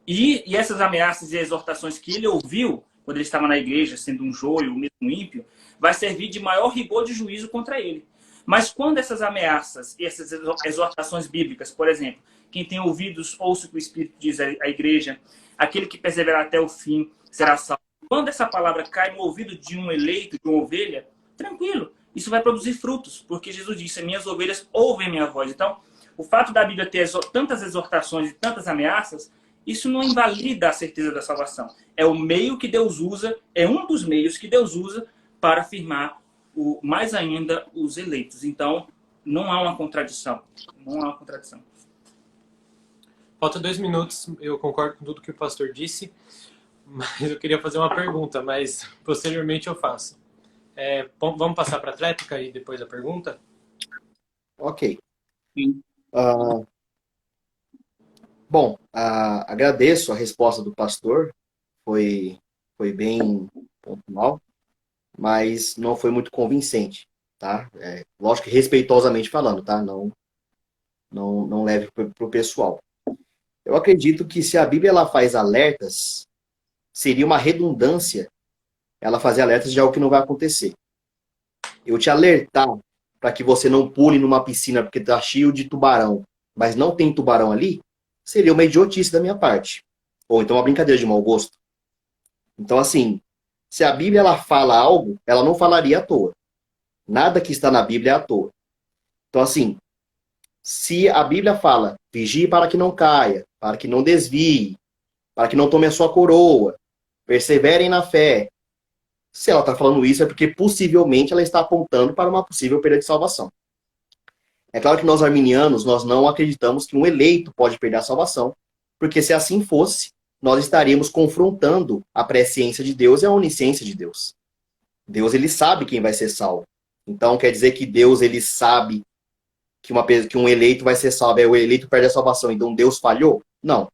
E essas ameaças e exortações que ele ouviu quando ele estava na igreja, sendo um joio, mesmo ímpio, vai servir de maior rigor de juízo contra ele. Mas quando essas ameaças e essas exortações bíblicas, por exemplo, quem tem ouvidos, ouça o que o Espírito diz à igreja, aquele que perseverar até o fim será salvo. Quando essa palavra cai no ouvido de um eleito, de uma ovelha, tranquilo, isso vai produzir frutos, porque Jesus disse, minhas ovelhas ouvem minha voz. Então, o fato da Bíblia ter tantas exortações e tantas ameaças, isso não invalida a certeza da salvação. É o meio que Deus usa, é um dos meios que Deus usa para afirmar mais ainda os eleitos. Então, não há uma contradição. Não há uma contradição. Falta 2 minutos. Eu concordo com tudo que o pastor disse, mas eu queria fazer uma pergunta, mas posteriormente eu faço. Vamos passar para a tréplica e depois a pergunta? Ok. Bom, agradeço a resposta do pastor. Foi bem pontual, mas não foi muito convincente, tá? Lógico que respeitosamente falando, tá? Não leve para o pessoal. Eu acredito que se a Bíblia ela faz alertas, seria uma redundância ela fazer alertas de algo que não vai acontecer. Eu te alertar para que você não pule numa piscina porque está cheio de tubarão mas não tem tubarão ali, seria uma idiotice da minha parte. Ou então uma brincadeira de mau gosto. Então, assim, se a Bíblia ela fala algo, ela não falaria à toa. Nada que está na Bíblia é à toa. Então, assim, se a Bíblia fala, vigie para que não caia, para que não desvie, para que não tome a sua coroa, perseverem na fé. Se ela está falando isso, é porque possivelmente ela está apontando para uma possível perda de salvação. É claro que nós arminianos, nós não acreditamos que um eleito pode perder a salvação, porque se assim fosse, nós estaríamos confrontando a presciência de Deus e a onisciência de Deus. Deus, ele sabe quem vai ser salvo. Então, quer dizer que Deus, ele sabe que um eleito vai ser salvo, o eleito perde a salvação, então Deus falhou? Não.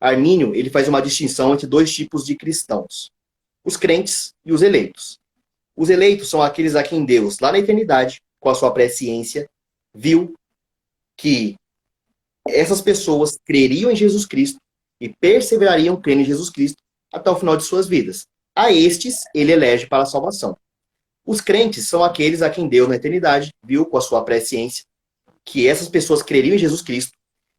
Armínio, ele faz uma distinção entre dois tipos de cristãos. Os crentes e os eleitos. Os eleitos são aqueles a quem Deus, lá na eternidade, com a sua presciência, viu que essas pessoas creriam em Jesus Cristo e perseverariam crendo em Jesus Cristo até o final de suas vidas. A estes, ele elege para a salvação. Os crentes são aqueles a quem Deus, na eternidade, viu com a sua presciência que essas pessoas creriam em Jesus Cristo,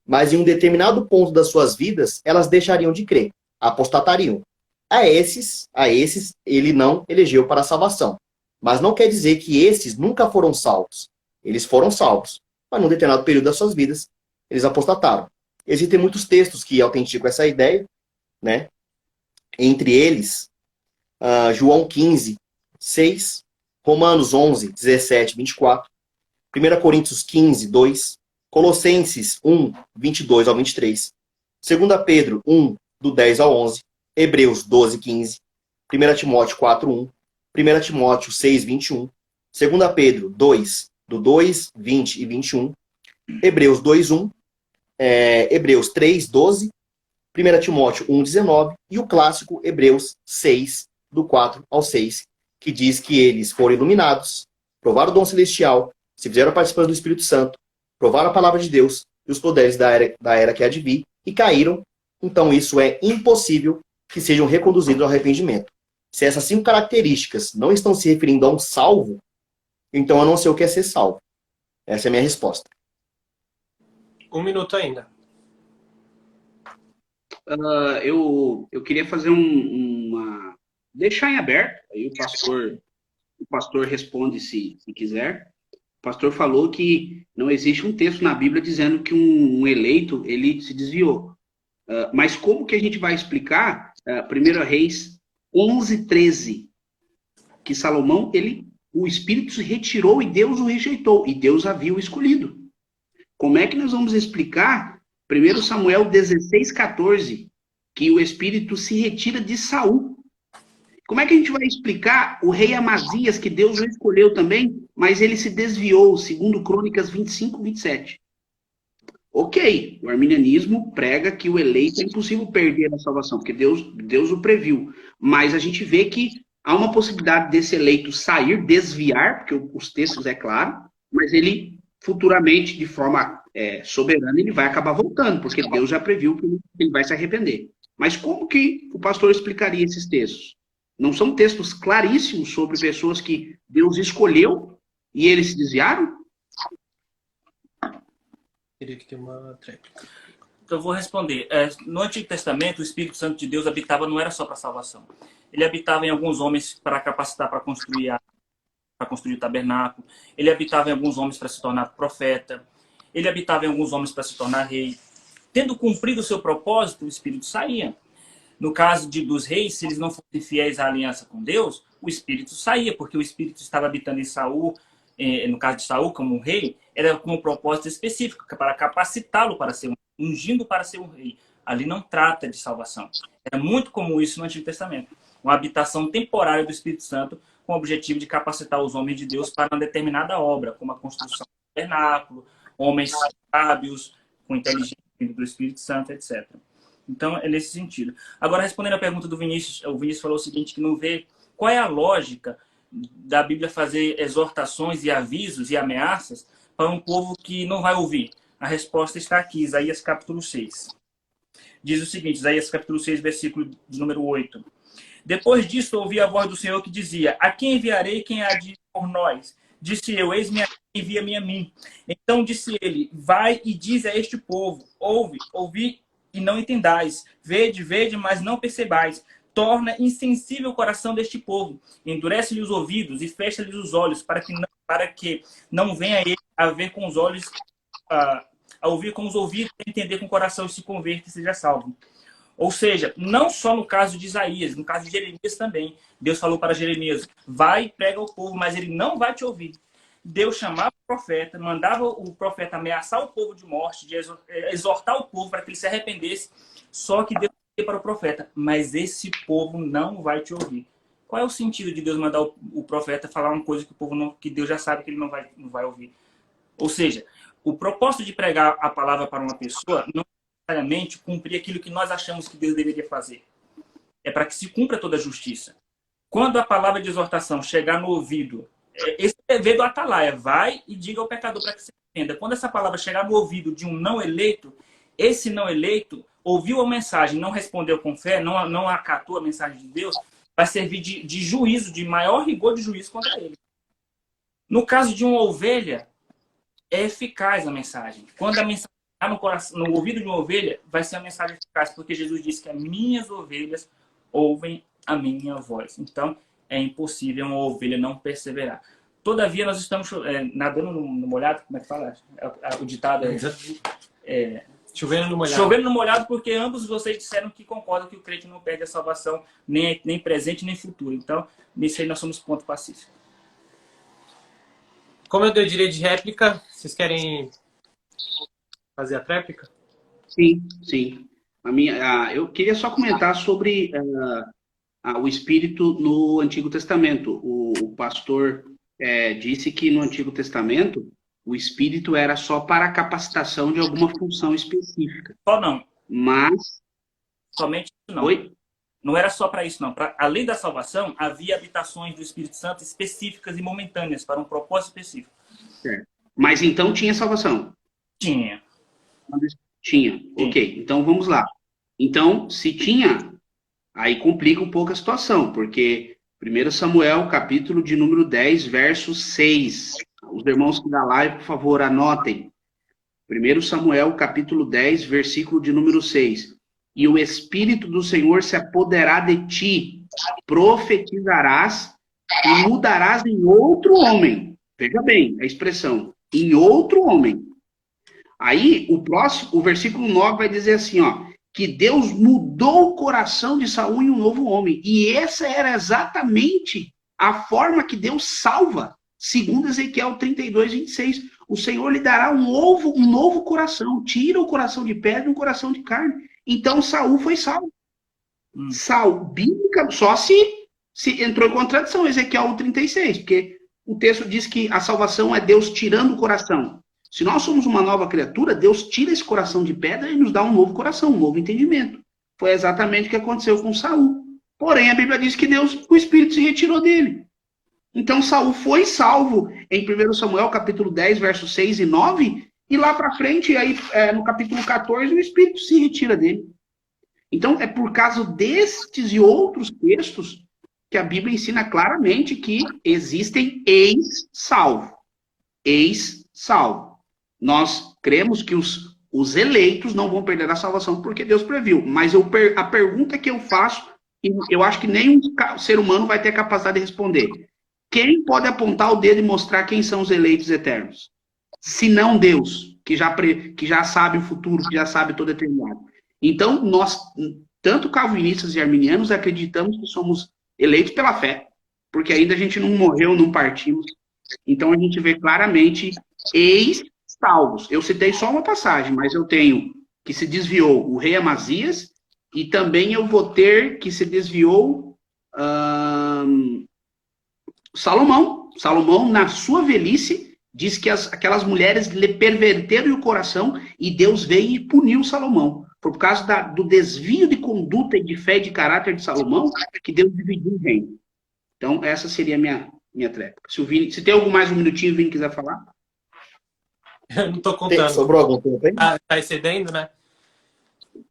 mas em um determinado ponto das suas vidas, elas deixariam de crer, apostatariam. A esses, ele não elegeu para a salvação. Mas não quer dizer que esses nunca foram salvos. Eles foram salvos, mas num determinado período das suas vidas, eles apostataram. Existem muitos textos que autenticam essa ideia, né? Entre eles, João 15, 6, Romanos 11, 17, 24, 1 Coríntios 15, 2, Colossenses 1, 22 ao 23, 2 Pedro 1, do 10 ao 11, Hebreus 12, 15, 1 Timóteo 4, 1, 1 Timóteo 6, 21, 2 Pedro 2, do 2, 20 e 21, Hebreus 2, 1, Hebreus 3, 12, 1 Timóteo 1, 19 e o clássico Hebreus 6, do 4 ao 6, que diz que eles foram iluminados, provaram o dom celestial, se fizeram participantes do Espírito Santo, provaram a palavra de Deus e os poderes da era que há de vir e caíram. Então isso é impossível que sejam reconduzidos ao arrependimento. Se essas 5 características não estão se referindo a um salvo, então eu não sei o que é ser salvo. Essa é a minha resposta. 1 minuto ainda. Eu queria fazer deixar em aberto, aí o pastor responde se quiser. O pastor falou que não existe um texto na Bíblia dizendo que um eleito, ele se desviou. Mas como que a gente vai explicar 1 Reis 11, 13, que Salomão, o Espírito se retirou e Deus o rejeitou, e Deus havia o escolhido? Como é que nós vamos explicar 1 Samuel 16, 14, que o Espírito se retira de Saul? Como é que a gente vai explicar o rei Amazias, que Deus o escolheu também, mas ele se desviou, segundo Crônicas 25, 27? Ok, o arminianismo prega que o eleito é impossível perder a salvação, porque Deus o previu. Mas a gente vê que há uma possibilidade desse eleito sair, desviar, porque os textos é claro, mas ele futuramente, de forma soberana, ele vai acabar voltando, porque Deus já previu que ele vai se arrepender. Mas como que o pastor explicaria esses textos? Não são textos claríssimos sobre pessoas que Deus escolheu e eles se desviaram? Teria que ter uma tréplica. Então eu vou responder. No Antigo Testamento, o Espírito Santo de Deus habitava, não era só para salvação. Ele habitava em alguns homens para capacitar para construir o tabernáculo. Ele habitava em alguns homens para se tornar profeta. Ele habitava em alguns homens para se tornar rei. Tendo cumprido o seu propósito, o Espírito saía. No caso dos reis, se eles não fossem fiéis à aliança com Deus, o Espírito saía, porque o Espírito estava habitando em Saul, no caso de Saul, como um rei, era com um propósito específico, para capacitá-lo para ser ungindo para ser um rei. Ali não trata de salvação. Era muito comum isso no Antigo Testamento. Uma habitação temporária do Espírito Santo com o objetivo de capacitar os homens de Deus para uma determinada obra, como a construção do tabernáculo, homens sábios, com inteligência do Espírito Santo, etc. Então, é nesse sentido. Agora, respondendo a pergunta do Vinícius, o Vinícius falou o seguinte, que não vê qual é a lógica da Bíblia fazer exortações e avisos e ameaças para um povo que não vai ouvir. A resposta está aqui, Isaías capítulo 6. Diz o seguinte, Isaías capítulo 6, versículo de número 8. Depois disso, ouvi a voz do Senhor que dizia, a quem enviarei, quem há de ir por nós? Disse eu, eis-me aqui, envia-me a mim. Então disse ele, vai e diz a este povo, ouvi e não entendais, vede, mas não percebais. Torna insensível o coração deste povo, endurece-lhe os ouvidos e fecha-lhes os olhos, para que não venha ele a ver com os olhos, a ouvir com os ouvidos, a entender com o coração e se converta e seja salvo. Ou seja, não só no caso de Isaías, no caso de Jeremias também. Deus falou para Jeremias, vai e prega ao povo, mas ele não vai te ouvir. Deus chamava o profeta, mandava o profeta ameaçar o povo de morte, de exortar o povo para que ele se arrependesse. Só que Deus disse para o profeta, mas esse povo não vai te ouvir. Qual é o sentido de Deus mandar o profeta falar uma coisa que o povo não, que Deus já sabe que ele não vai ouvir? Ou seja, o propósito de pregar a palavra para uma pessoa não necessariamente cumprir aquilo que nós achamos que Deus deveria fazer. É para que se cumpra toda a justiça. Quando a palavra de exortação chegar no ouvido, esse dever do atalaia, vai e diga ao pecador para que se arrependa. Quando essa palavra chegar no ouvido de um não eleito, esse não eleito ouviu a mensagem, não respondeu com fé, não acatou a mensagem de Deus, vai servir de juízo, de maior rigor de juízo contra ele. No caso de uma ovelha, é eficaz a mensagem. Quando a mensagem está no ouvido de uma ovelha, vai ser a mensagem eficaz, porque Jesus disse que as minhas ovelhas ouvem a minha voz. Então, é impossível uma ovelha não perseverar. Todavia, nós estamos nadando no molhado, como é que fala? O ditado é Chovendo no molhado. Chovendo no molhado, porque ambos vocês disseram que concordam que o crente não perde a salvação, nem presente, nem futuro. Então, nisso aí nós somos ponto pacífico. Como eu dei o direito de réplica, vocês querem fazer a tréplica? Sim, sim. Eu queria só comentar sobre o Espírito no Antigo Testamento. O pastor disse que no Antigo Testamento o Espírito era só para a capacitação de alguma função específica. Só não. Mas... Somente isso não. Oi? Não era só para isso, não. Além da salvação, havia habitações do Espírito Santo específicas e momentâneas, para um propósito específico. Certo. Mas então tinha salvação? Tinha. Tinha. Sim. Ok, então vamos lá. Então, se tinha, aí complica um pouco a situação, porque 1 Samuel, capítulo de número 10, verso 6. Os irmãos que da live, por favor, anotem. 1 Samuel, capítulo 10, versículo de número 6. E o Espírito do Senhor se apoderará de ti, profetizarás e mudarás em outro homem. Veja bem a expressão, em outro homem. Aí, o versículo 9 vai dizer assim, ó, que Deus mudou o coração de Saul em um novo homem. E essa era exatamente a forma que Deus salva. Segundo Ezequiel 32, 26. O Senhor lhe dará um novo coração. Tira o coração de pedra e um coração de carne. Então, Saul foi salvo. Saul, bíblica, só se entrou em contradição, Ezequiel 36, porque o texto diz que a salvação é Deus tirando o coração. Se nós somos uma nova criatura, Deus tira esse coração de pedra e nos dá um novo coração, um novo entendimento. Foi exatamente o que aconteceu com Saul. Porém, a Bíblia diz que o Espírito se retirou dele. Então, Saul foi salvo em 1 Samuel, capítulo 10, versos 6 e 9, e lá para frente, aí, no capítulo 14, o Espírito se retira dele. Então, é por causa destes e outros textos que a Bíblia ensina claramente que existem ex-salvo. Ex-salvo. Nós cremos que os eleitos não vão perder a salvação porque Deus previu. Mas a pergunta que eu faço, e eu acho que nenhum ser humano vai ter capacidade de responder. Quem pode apontar o dedo e mostrar quem são os eleitos eternos? Se não Deus, que já sabe o futuro, que já sabe toda a eternidade. Então, nós, tanto calvinistas e arminianos, acreditamos que somos eleitos pela fé, porque ainda a gente não morreu, não partimos. Então, a gente vê claramente ex-salvos. Eu citei só uma passagem, mas eu tenho que se desviou o rei Amazias, e também eu vou ter que se desviou Salomão. Salomão, na sua velhice, diz que aquelas mulheres lhe perverteram o coração e Deus veio e puniu Salomão. Por causa do desvio de conduta e de fé e de caráter de Salomão, que Deus dividiu o reino. Então, essa seria a minha tréplica. Se tem mais um minutinho, o Vini quiser falar. Eu não estou contando. Sobrou algum tempo aí? Tá excedendo, né?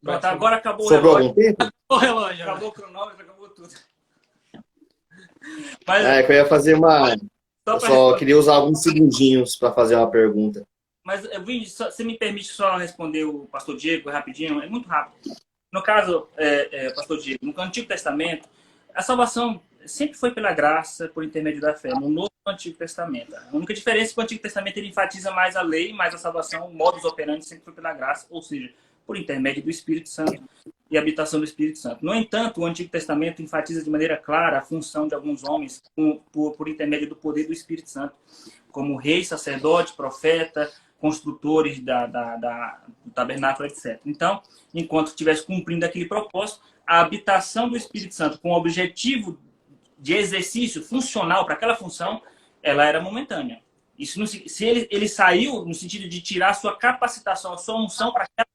Agora acabou Sobrou o relógio. algum tempo? O relógio. Né? Acabou o cronômetro, acabou tudo. Mas, Que eu ia fazer uma Só Eu para só responder. queria usar alguns segundinhos para fazer uma pergunta. Mas, Vini, você me permite só responder o pastor Diego rapidinho? É muito rápido. No caso, pastor Diego, no Antigo Testamento, a salvação sempre foi pela graça, por intermédio da fé. No Novo e no Antigo Testamento. A única diferença é que o Antigo Testamento ele enfatiza mais a lei, mais a salvação, o modus operandi sempre foi pela graça, ou seja, por intermédio do Espírito Santo e a habitação do Espírito Santo. No entanto, o Antigo Testamento enfatiza de maneira clara a função de alguns homens por intermédio do poder do Espírito Santo, como rei, sacerdote, profeta, construtores do tabernáculo, etc. Então, enquanto estivesse cumprindo aquele propósito, a habitação do Espírito Santo com o objetivo de exercício funcional para aquela função, ela era momentânea. Isso não, se ele saiu no sentido de tirar a sua capacitação, a sua unção para aquela,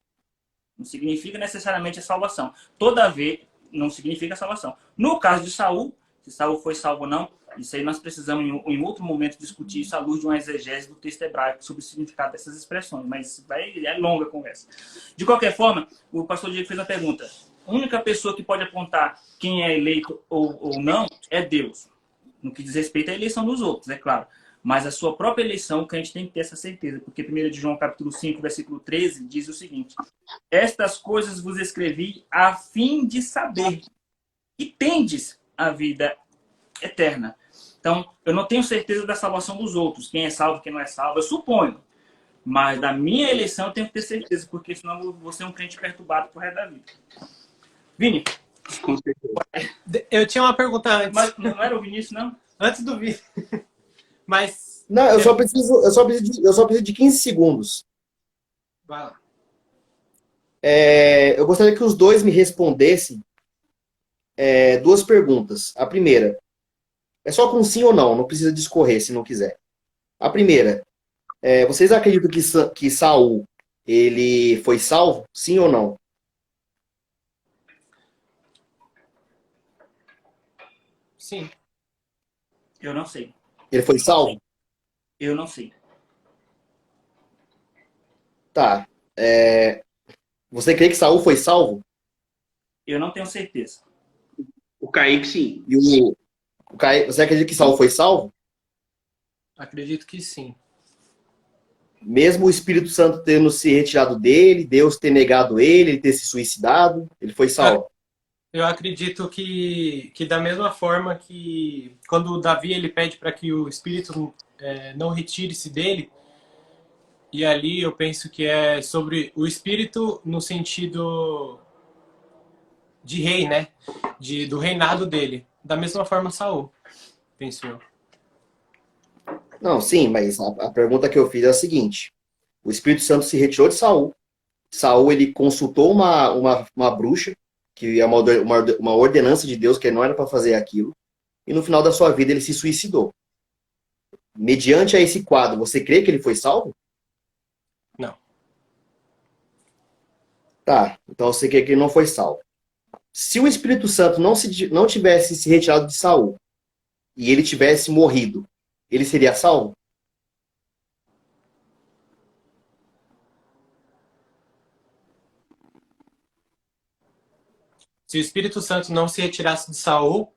não significa necessariamente a salvação. Toda vez não significa a salvação. No caso de Saul, se Saul foi salvo ou não, isso aí nós precisamos, em outro momento, discutir isso à luz de uma exegese do texto hebraico sobre o significado dessas expressões, mas é longa a conversa. De qualquer forma, o pastor Diego fez uma pergunta. A única pessoa que pode apontar quem é eleito ou não é Deus. No que diz respeito à eleição dos outros, é claro. Mas a sua própria eleição, o crente tem que ter essa certeza. Porque 1 de João, capítulo 5, versículo 13, diz o seguinte: estas coisas vos escrevi a fim de saber que tendes a vida eterna. Então, eu não tenho certeza da salvação dos outros, quem é salvo, quem não é salvo, eu suponho. Mas da minha eleição eu tenho que ter certeza, porque senão eu vou ser um crente perturbado pro resto da vida. Vini, Com certeza. Eu tinha uma pergunta antes. mas não era o Vinícius, não? Antes do vídeo. Mas. Não, eu só preciso de 15 segundos. Vai lá. Eu gostaria que os dois me respondessem duas perguntas. A primeira, é só com sim ou não, não precisa discorrer se não quiser. A primeira, vocês acreditam que Saul, ele foi salvo? Sim ou não? Sim. Eu não sei. Ele foi salvo? Eu não sei. Tá. Você crê que Saul foi salvo? Eu não tenho certeza. O Kaique, sim. E o Caio, você acredita que Saul foi salvo? Acredito que sim. Mesmo o Espírito Santo tendo se retirado dele, Deus ter negado ele ter se suicidado, ele foi salvo. Eu acredito que da mesma forma que quando o Davi ele pede para que o Espírito não retire-se dele, e ali eu penso que é sobre o Espírito no sentido de rei, né? Do reinado dele. Da mesma forma Saul, penso eu. Não, sim, mas a pergunta que eu fiz é a seguinte. O Espírito Santo se retirou de Saul. Saul, ele consultou uma bruxa, que é uma ordenança de Deus, que não era para fazer aquilo. E no final da sua vida ele se suicidou. Mediante a esse quadro, você crê que ele foi salvo? Não. Tá, então você crê que ele não foi salvo. Se o Espírito Santo não tivesse se retirado de Saul e ele tivesse morrido, ele seria salvo? Se o Espírito Santo não se retirasse de Saul,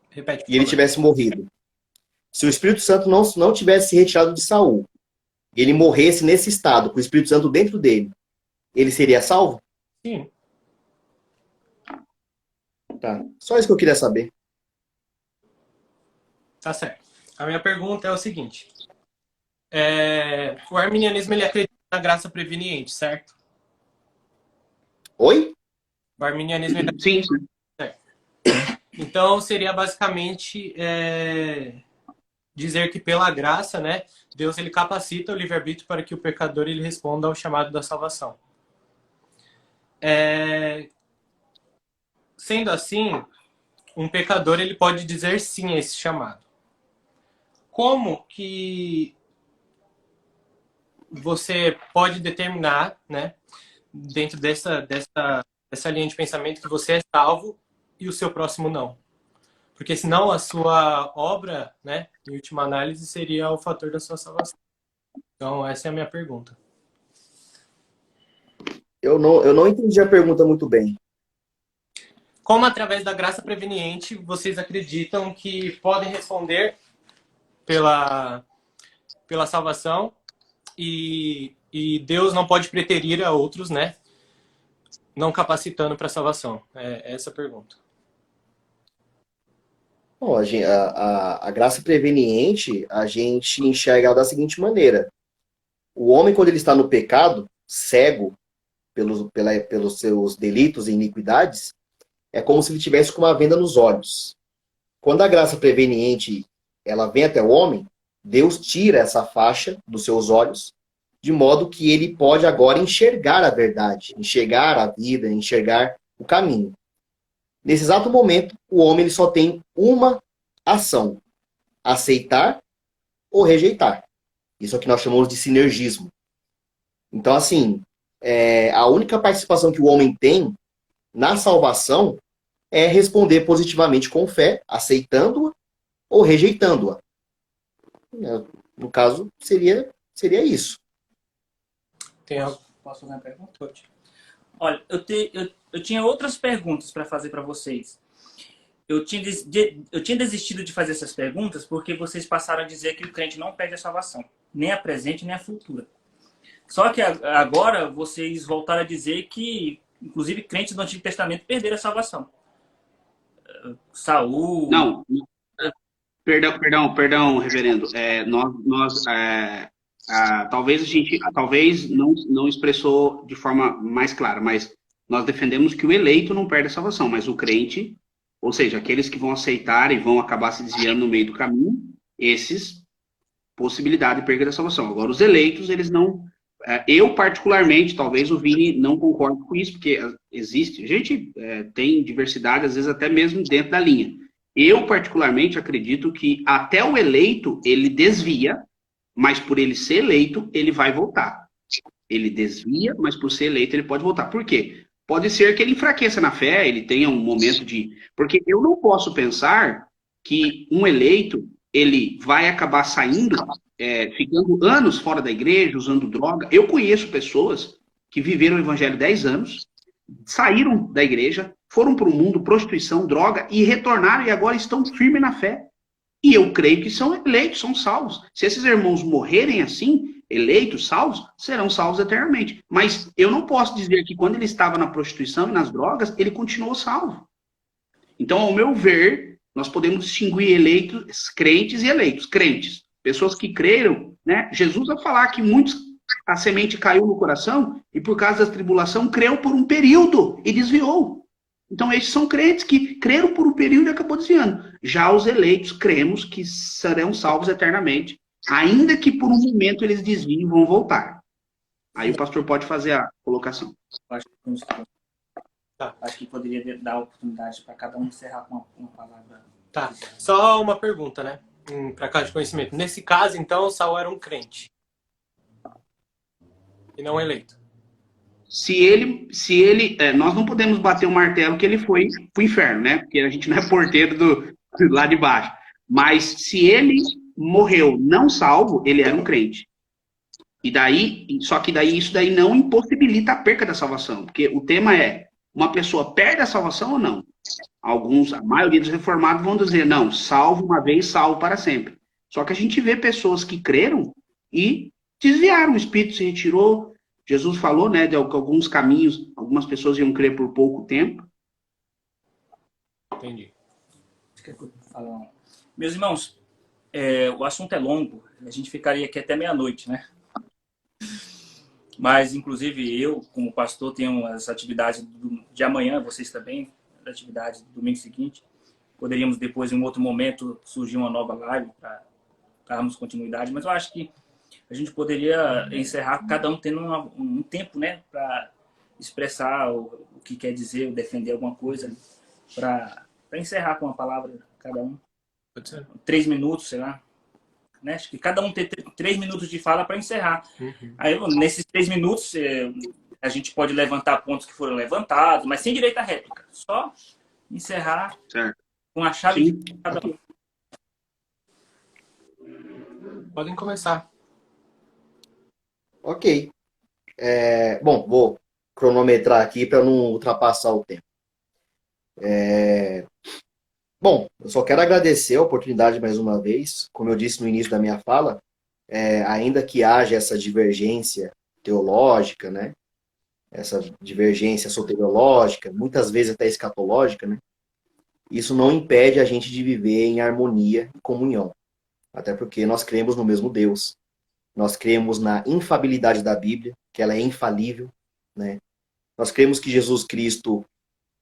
repete, por E ele favor. tivesse morrido. Se o Espírito Santo não tivesse se retirado de Saul e ele morresse nesse estado, com o Espírito Santo dentro dele, ele seria salvo? Sim. Tá. Só isso que eu queria saber. Tá certo. A minha pergunta é o seguinte. O arminianismo ele acredita na graça preveniente, certo? Oi? O arminianismo ele... Sim, sim. Então seria basicamente dizer que pela graça, né, Deus ele capacita o livre-arbítrio para que o pecador ele responda ao chamado da salvação. Sendo assim, um pecador ele pode dizer sim a esse chamado. Como que você pode determinar, né, dentro dessa linha de pensamento que você é salvo e o seu próximo não? Porque senão a sua obra, né, em última análise, seria o fator da sua salvação. Então essa é a minha pergunta. Eu não entendi a pergunta muito bem. Como através da graça preveniente vocês acreditam que podem responder pela salvação e Deus não pode preterir a outros, né? Não capacitando para a salvação. É essa a pergunta. Bom, a graça preveniente, a gente enxerga ela da seguinte maneira. O homem, quando ele está no pecado, cego pelos seus delitos e iniquidades, é como se ele tivesse com uma venda nos olhos. Quando a graça preveniente ela vem até o homem, Deus tira essa faixa dos seus olhos, de modo que ele pode agora enxergar a verdade, enxergar a vida, enxergar o caminho. Nesse exato momento, o homem ele só tem uma ação: aceitar ou rejeitar. Isso é o que nós chamamos de sinergismo. Então, assim, a única participação que o homem tem na salvação é responder positivamente com fé, aceitando-a ou rejeitando-a. No caso, seria isso. Tem algo? Posso fazer uma pergunta? Pode. Olha, eu tinha outras perguntas para fazer para vocês. Eu tinha desistido de fazer essas perguntas porque vocês passaram a dizer que o crente não perde a salvação, nem a presente, nem a futura. Só que agora vocês voltaram a dizer que, inclusive, crentes do Antigo Testamento perderam a salvação. Saul... Não, perdão, reverendo. Talvez a gente não expressou de forma mais clara, mas nós defendemos que o eleito não perde a salvação, mas o crente, ou seja, aqueles que vão aceitar e vão acabar se desviando no meio do caminho, esses, possibilidade de perda da salvação. Agora, os eleitos, eles não... Eu, particularmente, talvez o Vini não concorde com isso, porque existe... A gente tem diversidade, às vezes, até mesmo dentro da linha. Eu, particularmente, acredito que até o eleito, ele desvia, mas por ele ser eleito, ele vai voltar. Ele desvia, mas por ser eleito, ele pode voltar. Por quê? Pode ser que ele enfraqueça na fé, ele tenha um momento de... Porque eu não posso pensar que um eleito, ele vai acabar saindo, ficando anos fora da igreja, usando droga. Eu conheço pessoas que viveram o evangelho 10 anos, saíram da igreja, foram para o mundo, prostituição, droga, e retornaram e agora estão firmes na fé. E eu creio que são eleitos, são salvos. Se esses irmãos morrerem assim, eleitos, salvos, serão salvos eternamente. Mas eu não posso dizer que quando ele estava na prostituição e nas drogas, ele continuou salvo. Então, ao meu ver, nós podemos distinguir eleitos, crentes e eleitos. Crentes, pessoas que creram, né? Jesus vai falar que a semente caiu no coração e por causa da tribulação creu por um período e desviou. Então, esses são crentes que creram por um período e acabou desviando. Já os eleitos, cremos que serão salvos eternamente, ainda que por um momento eles desviem e vão voltar. Aí o pastor pode fazer a colocação. Acho que poderia dar oportunidade para cada um encerrar com uma palavra. Tá. Só uma pergunta, né? Para casa de conhecimento. Nesse caso, então, Saul era um crente. E não eleito. Nós não podemos bater o martelo que ele foi pro inferno, né? Porque a gente não é porteiro do lá de baixo. Mas se ele morreu não salvo, ele era um crente. Só que isso daí não impossibilita a perca da salvação, porque o tema é: uma pessoa perde a salvação ou não? A maioria dos reformados vão dizer: não, salvo uma vez, salvo para sempre. Só que a gente vê pessoas que creram e desviaram, o Espírito se retirou. Jesus falou, né, de alguns caminhos, algumas pessoas iam crer por pouco tempo. Entendi. Meus irmãos, o assunto é longo, a gente ficaria aqui até meia-noite, né? Mas, inclusive, eu, como pastor, tenho as atividades de amanhã, vocês também, as atividades do domingo seguinte. Poderíamos depois, em um outro momento, surgir uma nova live para darmos continuidade, mas eu acho que a gente poderia encerrar cada um tendo um tempo, né, para expressar o que quer dizer, ou defender alguma coisa, para encerrar com a palavra cada um. Pode ser. 3 minutos, sei lá. Né? Acho que cada um tem 3 minutos de fala para encerrar. Uhum. Aí, nesses 3 minutos, a gente pode levantar pontos que foram levantados, mas sem direito à réplica. Só encerrar certo. Com a chave de cada um. Podem começar. Ok. Bom, vou cronometrar aqui para não ultrapassar o tempo. Bom, eu só quero agradecer a oportunidade mais uma vez. Como eu disse no início da minha fala, ainda que haja essa divergência teológica, né? Essa divergência soteriológica, muitas vezes até escatológica, né? Isso não impede a gente de viver em harmonia e comunhão. Até porque nós cremos no mesmo Deus. Nós cremos na infalibilidade da Bíblia, que ela é infalível, né? Nós cremos que Jesus Cristo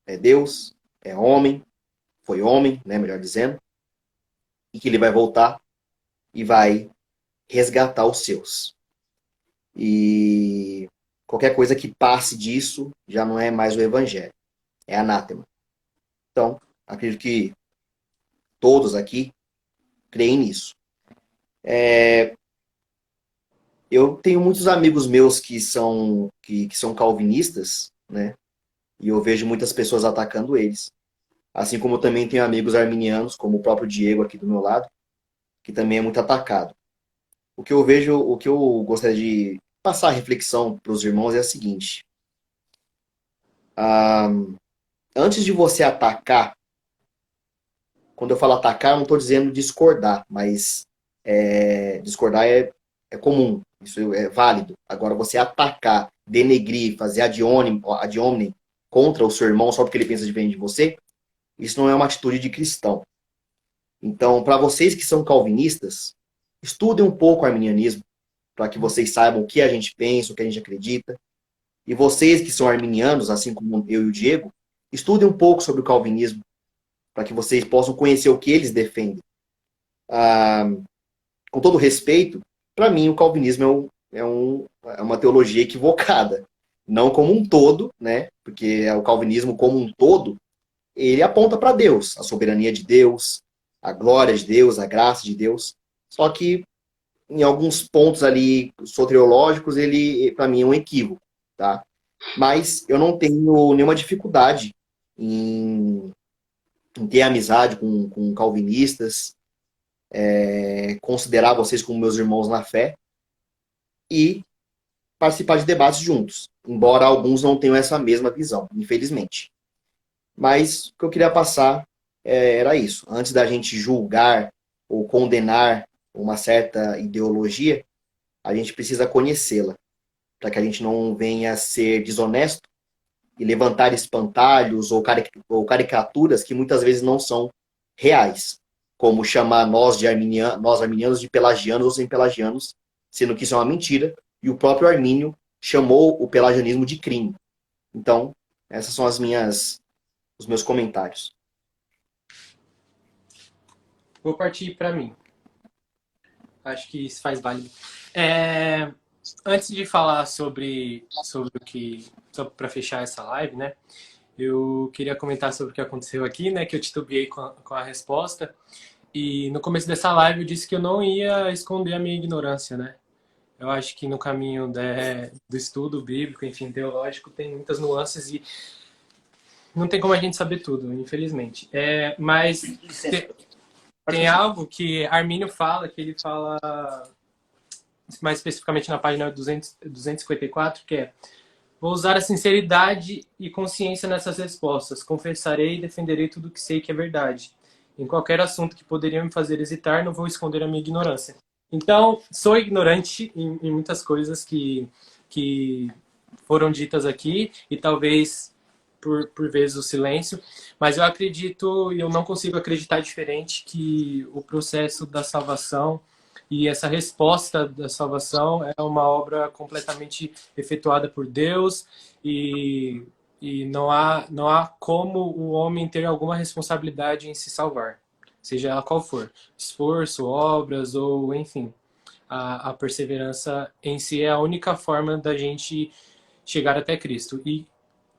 é Deus, é homem, foi homem, né, melhor dizendo, e que ele vai voltar e vai resgatar os seus. E qualquer coisa que passe disso já não é mais o evangelho, é anátema. Então, acredito que todos aqui creem nisso. Eu tenho muitos amigos meus que são calvinistas, né? E eu vejo muitas pessoas atacando eles. Assim como eu também tenho amigos arminianos, como o próprio Diego aqui do meu lado, que também é muito atacado. O que eu vejo, o que eu gostaria de passar a reflexão para os irmãos é a seguinte. Antes de você atacar, quando eu falo atacar, eu não estou dizendo discordar, mas discordar é comum, isso é válido. Agora, você atacar, denegrir, fazer ad hominem contra o seu irmão só porque ele pensa diferente de você, isso não é uma atitude de cristão. Então, para vocês que são calvinistas, estudem um pouco o arminianismo, para que vocês saibam o que a gente pensa, o que a gente acredita. E vocês que são arminianos, assim como eu e o Diego, estudem um pouco sobre o calvinismo, para que vocês possam conhecer o que eles defendem. Com todo respeito, para mim o calvinismo é uma teologia equivocada. Não como um todo, né? Porque o calvinismo como um todo, ele aponta para Deus, a soberania de Deus, a glória de Deus, a graça de Deus. Só que em alguns pontos ali soteriológicos, ele, para mim, é um equívoco, tá? Mas eu não tenho nenhuma dificuldade em ter amizade com calvinistas, considerar vocês como meus irmãos na fé e participar de debates juntos, embora alguns não tenham essa mesma visão, infelizmente. Mas o que eu queria passar era isso. Antes da gente julgar ou condenar uma certa ideologia, a gente precisa conhecê-la, para que a gente não venha a ser desonesto e levantar espantalhos ou caricaturas que muitas vezes não são reais, como chamar nós arminianos de pelagianos ou sem pelagianos, sendo que isso é uma mentira, e o próprio Armínio chamou o pelagianismo de crime. Então, essas são os meus comentários. Vou partir para mim. Acho que isso faz válido. Antes de falar sobre o que... Só para fechar essa live, né? Eu queria comentar sobre o que aconteceu aqui, né? Que eu titubeei com a resposta. E no começo dessa live eu disse que eu não ia esconder a minha ignorância, né? Eu acho que no caminho do estudo bíblico, enfim, teológico, tem muitas nuances e não tem como a gente saber tudo, infelizmente. Mas tem algo que Armínio fala, que ele fala mais especificamente na página 254, que é: vou usar a sinceridade e consciência nessas respostas. Confessarei e defenderei tudo que sei que é verdade. Em qualquer assunto que poderia me fazer hesitar, não vou esconder a minha ignorância. Então, sou ignorante em muitas coisas que foram ditas aqui, e talvez por vezes o silêncio, mas eu acredito, e eu não consigo acreditar diferente, que o processo da salvação e essa resposta da salvação é uma obra completamente efetuada por Deus, e não há como o homem ter alguma responsabilidade em se salvar, seja ela qual for, esforço, obras ou enfim. A perseverança em si é a única forma da gente chegar até Cristo. E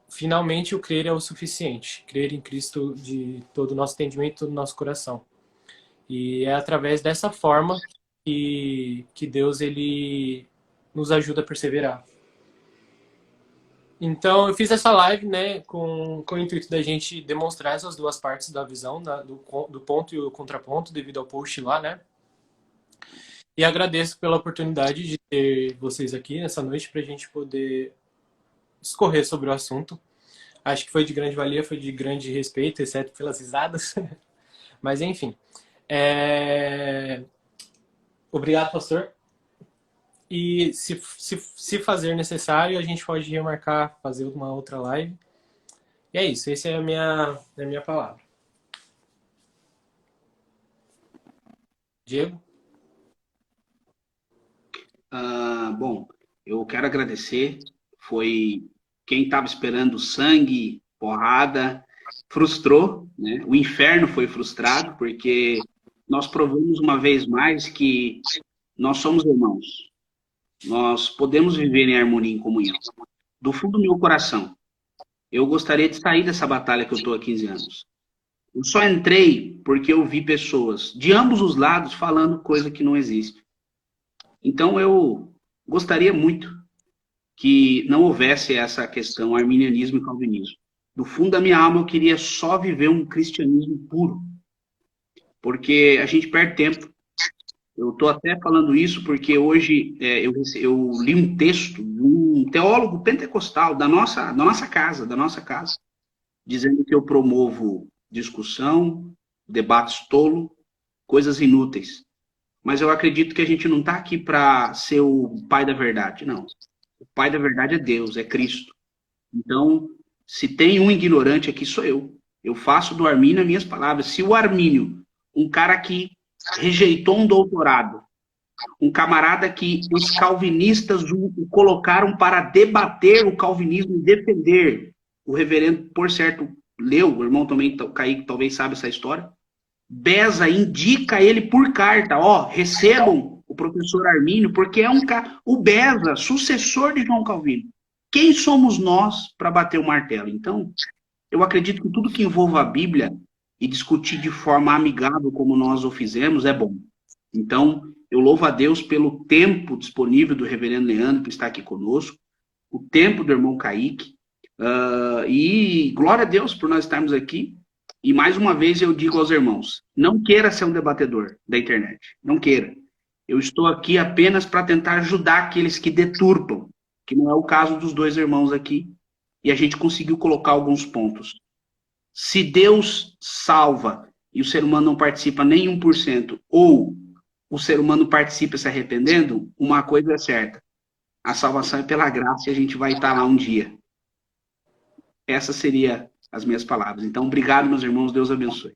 finalmente o crer é o suficiente. Crer em Cristo de todo o nosso entendimento, todo o nosso coração. E é através dessa forma que Deus ele nos ajuda a perseverar. Então eu fiz essa live, né, com o intuito da gente demonstrar essas duas partes da visão, do ponto e o contraponto, devido ao post lá, né? E agradeço pela oportunidade de ter vocês aqui nessa noite para a gente poder discorrer sobre o assunto. Acho que foi de grande valia, foi de grande respeito, exceto pelas risadas. Mas enfim. Obrigado, pastor. E se fazer necessário, a gente pode remarcar, fazer uma outra live. E é isso, essa é a minha palavra. Diego? Bom, eu quero agradecer. Foi quem estava esperando sangue, porrada, frustrou, né? O inferno foi frustrado, porque nós provamos uma vez mais que nós somos irmãos. Nós podemos viver em harmonia e em comunhão. Do fundo do meu coração, eu gostaria de sair dessa batalha que eu estou há 15 anos. Eu só entrei porque eu vi pessoas de ambos os lados falando coisa que não existe. Então eu gostaria muito que não houvesse essa questão arminianismo e calvinismo. Do fundo da minha alma eu queria só viver um cristianismo puro. Porque a gente perde tempo. Eu estou até falando isso porque hoje eu li um texto de um teólogo pentecostal da nossa casa, dizendo que eu promovo discussão, debates tolo, coisas inúteis. Mas eu acredito que a gente não está aqui para ser o pai da verdade, não. O pai da verdade é Deus, é Cristo. Então, se tem um ignorante aqui, sou eu. Eu faço do Armínio as minhas palavras. Se o Armínio, um cara que rejeitou um doutorado, um camarada que os calvinistas o colocaram para debater o calvinismo e defender, o reverendo, por certo, leu, o irmão também, o Kaique, talvez sabe essa história, Beza indica ele por carta, recebam o professor Armínio, porque é o Beza, sucessor de João Calvino. Quem somos nós para bater o martelo? Então, eu acredito que tudo que envolva a Bíblia e discutir de forma amigável, como nós o fizemos, é bom. Então, eu louvo a Deus pelo tempo disponível do reverendo Leandro para estar aqui conosco, o tempo do irmão Kaique, e glória a Deus por nós estarmos aqui. E mais uma vez eu digo aos irmãos, não queira ser um debatedor da internet, não queira. Eu estou aqui apenas para tentar ajudar aqueles que deturpam, que não é o caso dos dois irmãos aqui, e a gente conseguiu colocar alguns pontos. Se Deus salva e o ser humano não participa nem 1%, ou o ser humano participa se arrependendo, uma coisa é certa, a salvação é pela graça e a gente vai estar lá um dia. Essa seria as minhas palavras. Então, obrigado, meus irmãos. Deus abençoe.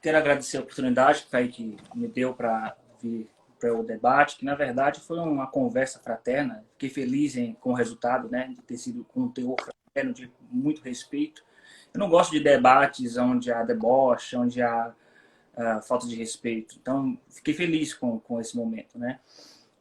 Quero agradecer a oportunidade que o Kaique me deu para vir para o debate, que na verdade foi uma conversa fraterna. Fiquei feliz com o resultado, né, de ter sido com um teor fraterno, de muito respeito. Eu não gosto de debates onde há deboche, onde há falta de respeito. Então, fiquei feliz com esse momento, né?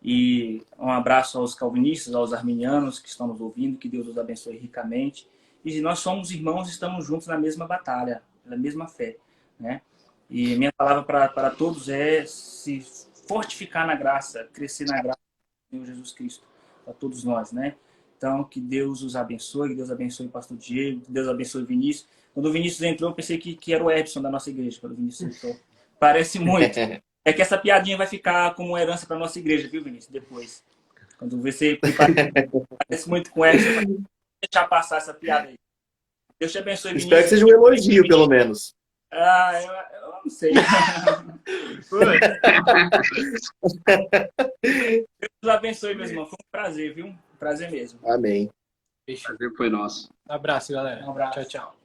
E um abraço aos calvinistas, aos arminianos que estão nos ouvindo, que Deus os abençoe ricamente. E nós somos irmãos, estamos juntos na mesma batalha, na mesma fé, né? E minha palavra para todos é se fortificar na graça, crescer na graça do Senhor Jesus Cristo, para todos nós, né? Então, que Deus os abençoe, que Deus abençoe o pastor Diego, que Deus abençoe o Vinícius. Quando o Vinícius entrou, eu pensei que era o Edson da nossa igreja, quando o Vinícius entrou. Parece muito. É que essa piadinha vai ficar como herança para nossa igreja, viu, Vinícius? Depois. Quando você parece muito com o Edson, deixar passar essa piada aí. Deus te abençoe, Vinícius. Espero que seja um elogio, pelo menos. Eu não sei. Deus abençoe, meu irmão. Foi um prazer, viu? Um prazer mesmo. Amém. O prazer foi nosso. Abraço, galera. Um abraço. Tchau, tchau.